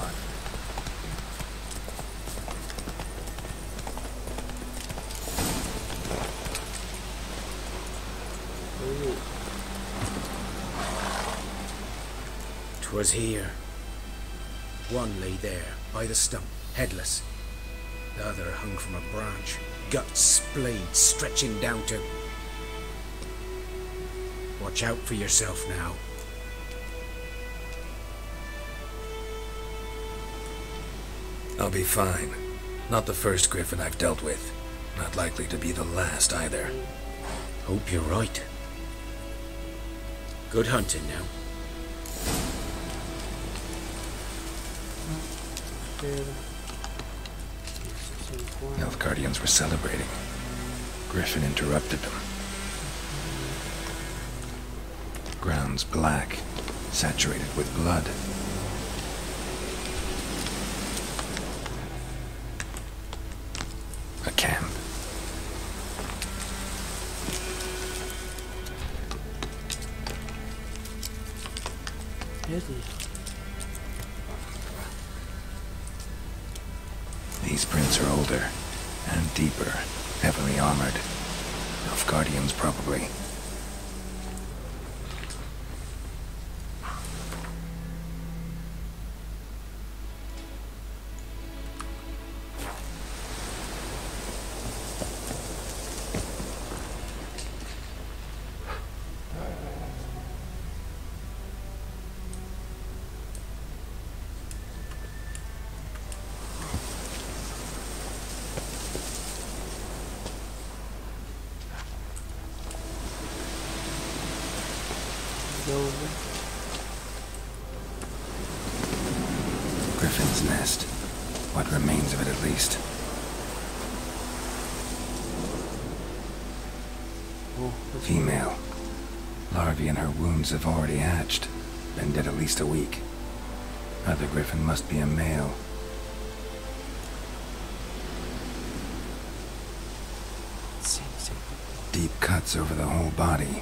"'Twas here. One lay there, by the stump, headless. The other hung from a branch, guts splayed, stretching down to... Watch out for yourself now." I'll be fine. Not the first griffin I've dealt with. Not likely to be the last either. Hope you're right. Good hunting now. Nilfgaardians were celebrating. Griffin interrupted them. Ground's black, saturated with blood. A camp. These prints are older and deeper, heavily armored. Nilfgaardians, probably. Griffin's nest. What remains of it, at least. Female. Larvae in her wounds have already hatched. Been dead at least a week. Other griffin must be a male. Deep cuts over the whole body.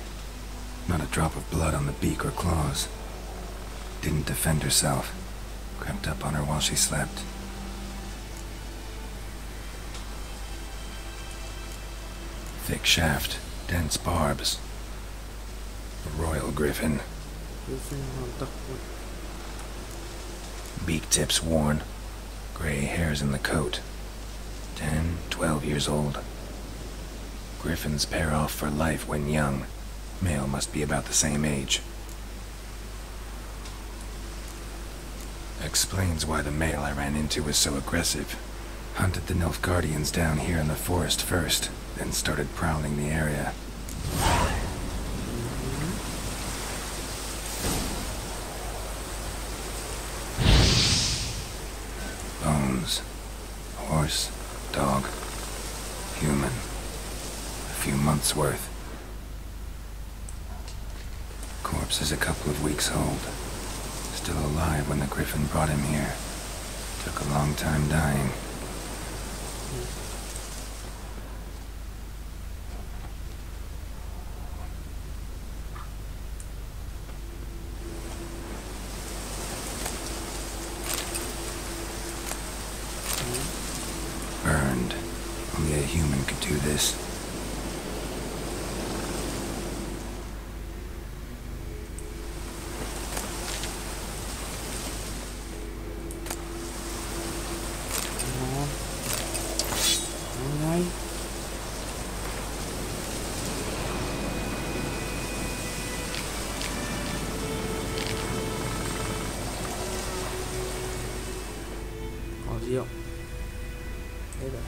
Not a drop of blood on the beak or claws. Didn't defend herself. Crept up on her while she slept. Thick shaft, dense barbs. A royal griffin. Beak tips worn. Gray hairs in the coat. 10, 12 years old. Griffins pair off for life when young. Male must be about the same age. Explains why the male I ran into was so aggressive. Hunted the Nilfgaardians down here in the forest first, then started prowling the area. horse, dog, human. A few months' worth. Corpse is a couple of weeks old. Still alive when the Griffin brought him here. Took a long time dying. Burned. Only a human could do this. Có gì không? Đây rồi.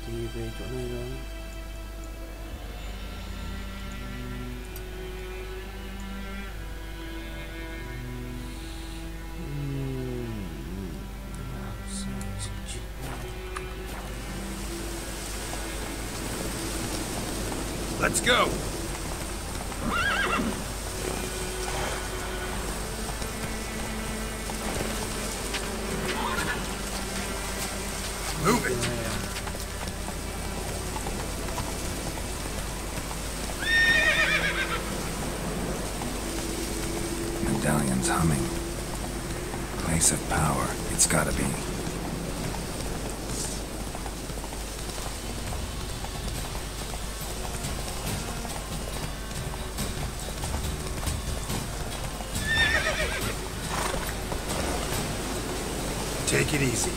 Thì về chỗ này rồi. Let's go! Move it! Medallion's humming. Place of power, it's gotta be. Take it easy.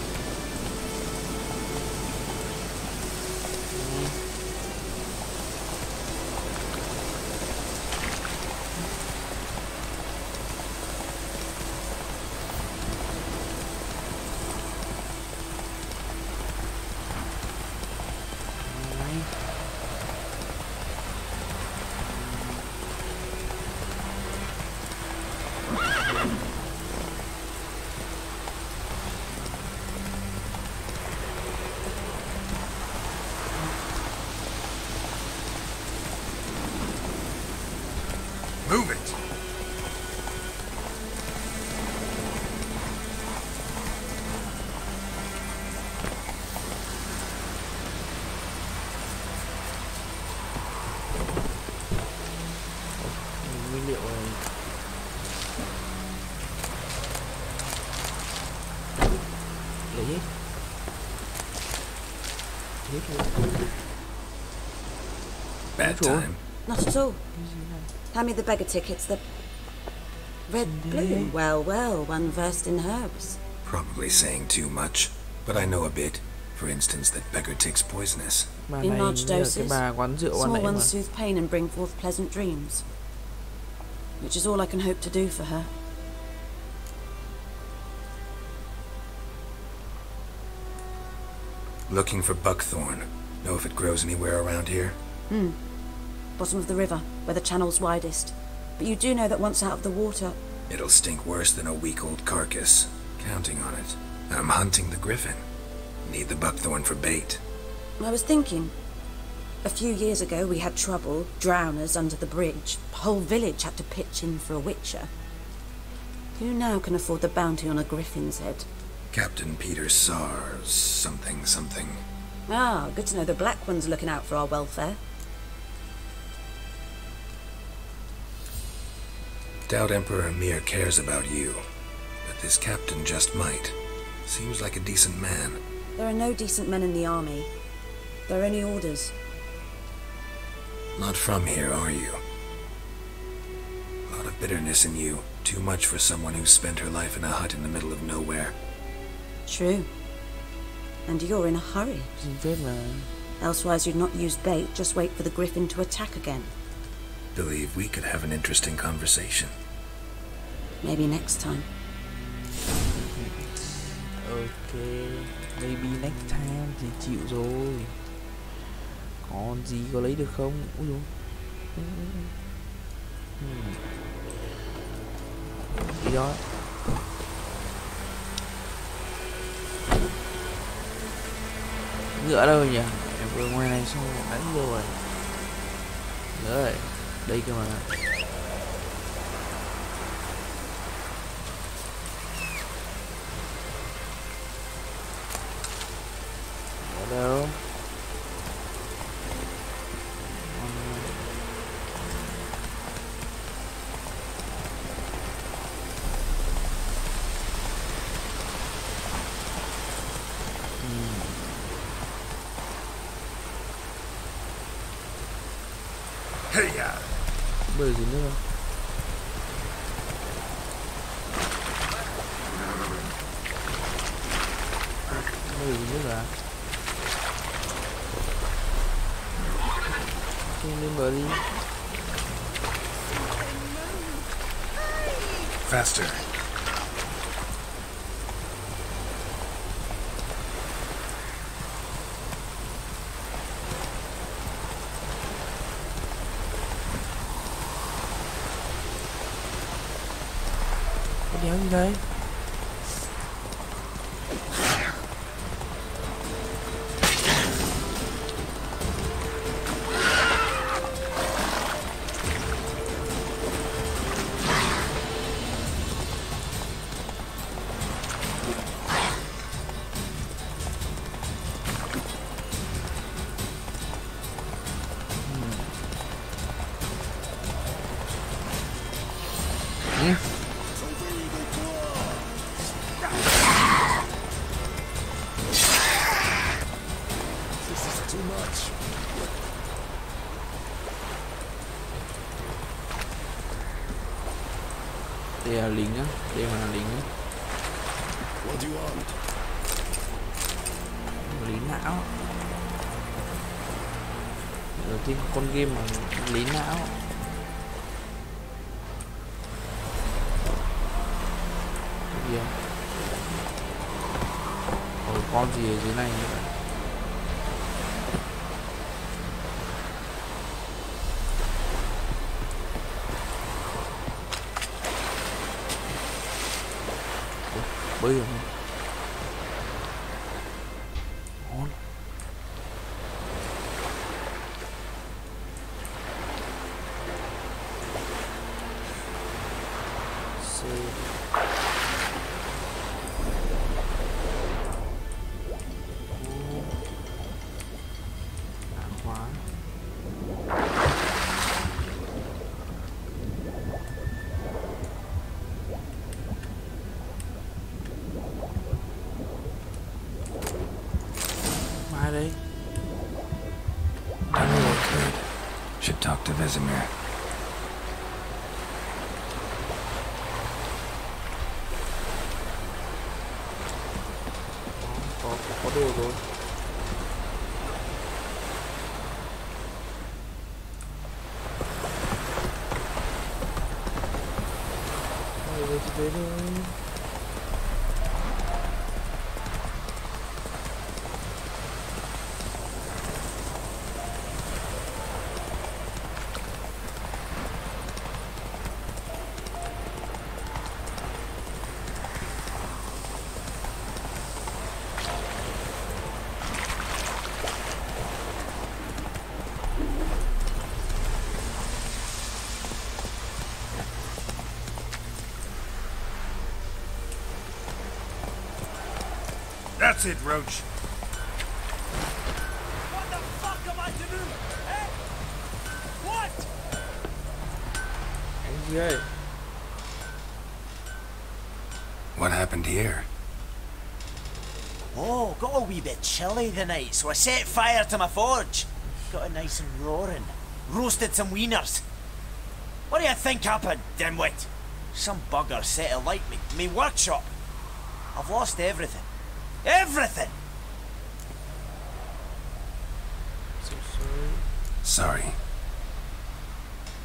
Move it! Nguyên liệu này. Lấy hết. Hết luôn. Bad time. Not at all. Hand me the beggar tickets, the red bloom. Well, well, one versed in herbs. Probably saying too much, but I know a bit. For instance, that beggar tick's poisonous. In large doses, small small ones soothe pain and bring forth pleasant dreams. Which is all I can hope to do for her. Looking for buckthorn. Know if it grows anywhere around here? Bottom of the river, where the channel's widest. But you do know that once out of the water... It'll stink worse than a week-old carcass. Counting on it. I'm hunting the Griffin. Need the buckthorn for bait. I was thinking... A few years ago we had trouble, drowners under the bridge. The whole village had to pitch in for a witcher. Who now can afford the bounty on a griffin's head? Captain Peter Sars, something. Ah, good to know the Black One's looking out for our welfare. Doubt Emperor Emir cares about you, but this captain just might. Seems like a decent man. There are no decent men in the army. There are only orders. Not from here, are you? A lot of bitterness in you. Too much for someone who spent her life in a hut in the middle of nowhere. True. And you're in a hurry. Elsewise you'd not use bait, just wait for the Griffin to attack again. Believe we could have an interesting conversation. Maybe next time. Ok, maybe next time thì chịu rồi. Còn gì có lấy được không? Ui dồi. Đi đó. Ngựa đâu nhỉ? Em vừa ngoài này xong rồi đánh rồi. Ngựa rồi. Đây cơ mà. Ở đâu? Bơi gì nữa không? Bơi gì nữa cả? Không lên bờ đi. Faster. Đéo gì đây? Đây là lính á, đây mà là lính á. Lý não. Đầu tiên con game mà lý não. Cái gì không? Con gì ở dưới này nữa. Bơi rồi. Ngon. Should talk to Vesemir. Có đồ rồi. Về thì về thôi. That's it, Roach. What the fuck am I to do? Eh? What? Yeah. What happened here? Oh, got a wee bit chilly tonight, so I set fire to my forge. Got it nice and roaring. Roasted some wieners. What do you think happened, dimwit? Some bugger set alight me workshop. I've lost everything. Everything! So sorry. Sorry.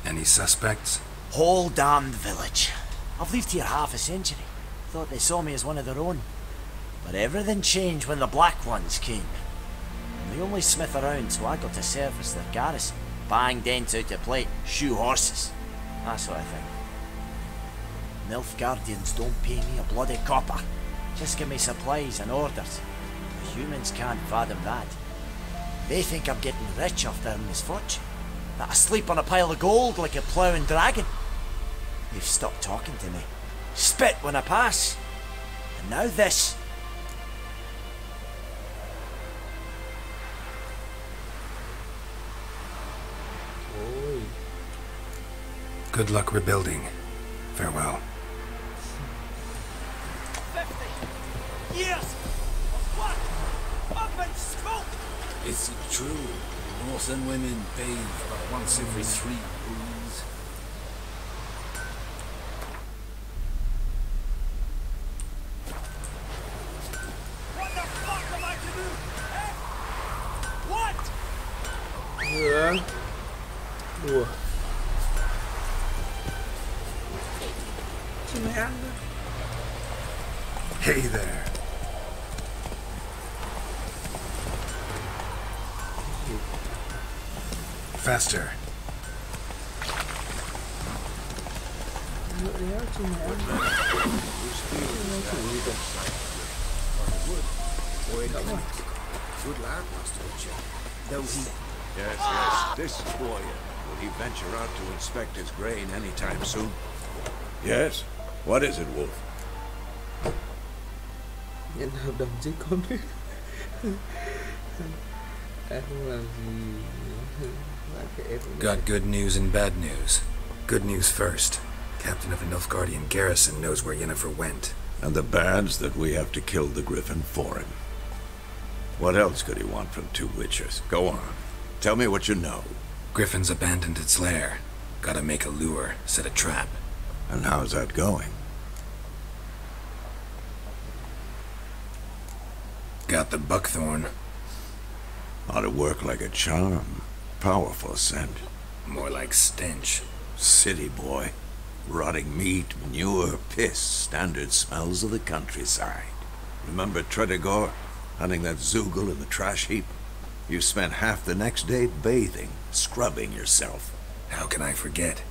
Any suspects? Whole damned village. I've lived here half a century. Thought they saw me as one of their own. But everything changed when the Black Ones came. And the only smith around, so I got to service their garrison. Bang dents out of plate, shoe horses. That sort of thing. Nilfgaardians don't pay me a bloody copper. Just give me supplies and orders. The humans can't fathom that. They think I'm getting rich off their misfortune. That I sleep on a pile of gold like a ploughing dragon. They've stopped talking to me. Spit when I pass. And now this. Good luck rebuilding. Farewell. 50 years of work up in smoke. Is it true? Northern women bathe but once every 3 moons. What the fuck am I to do? What? Ủa. Chứ mày ăn thôi. Hey there. Faster. Good lad, Master Richard. Though he... Yes, this is Boyan. Will he venture out to inspect his grain anytime soon? Yes? What is it, Wolf? Nhận hợp đồng với con. Em không làm gì. Got good news and bad news. Good news first. Captain of the Nilfgaardian garrison knows where Yennefer went. And the bad's that we have to kill the Griffin for him. What else could he want from 2 witchers? Go on. Tell me what you know. Griffin's abandoned its lair. Gotta make a lure, set a trap. And how's that going? Got the buckthorn. Ought to work like a charm. Powerful scent. More like stench. City boy. Rotting meat, manure, piss. Standard smells of the countryside. Remember Tredegor? Hunting that Zoogle in the trash heap? You spent half the next day bathing, scrubbing yourself. How can I forget?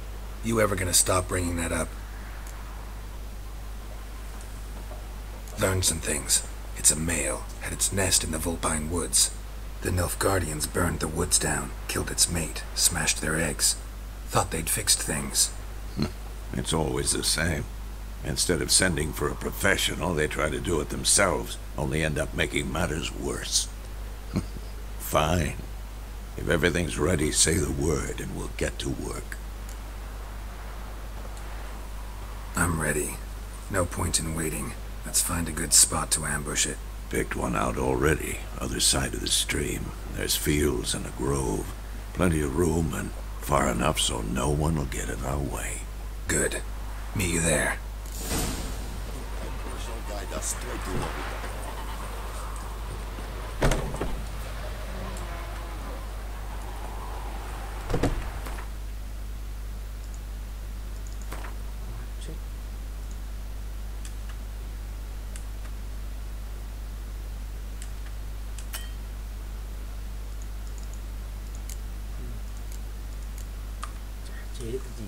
You ever gonna stop bringing that up? Learned some things. It's a male, had its nest in the Vulpine Woods. The Nilfgaardians burned the woods down, killed its mate, smashed their eggs. Thought they'd fixed things. It's always the same. Instead of sending for a professional, they try to do it themselves, only end up making matters worse. Fine. If everything's ready, say the word and we'll get to work. I'm ready. No point in waiting. Let's find a good spot to ambush it. Picked one out already, other side of the stream. There's fields and a grove. Plenty of room and far enough so no one will get in our way. Good. Meet you there. Chế cái gì?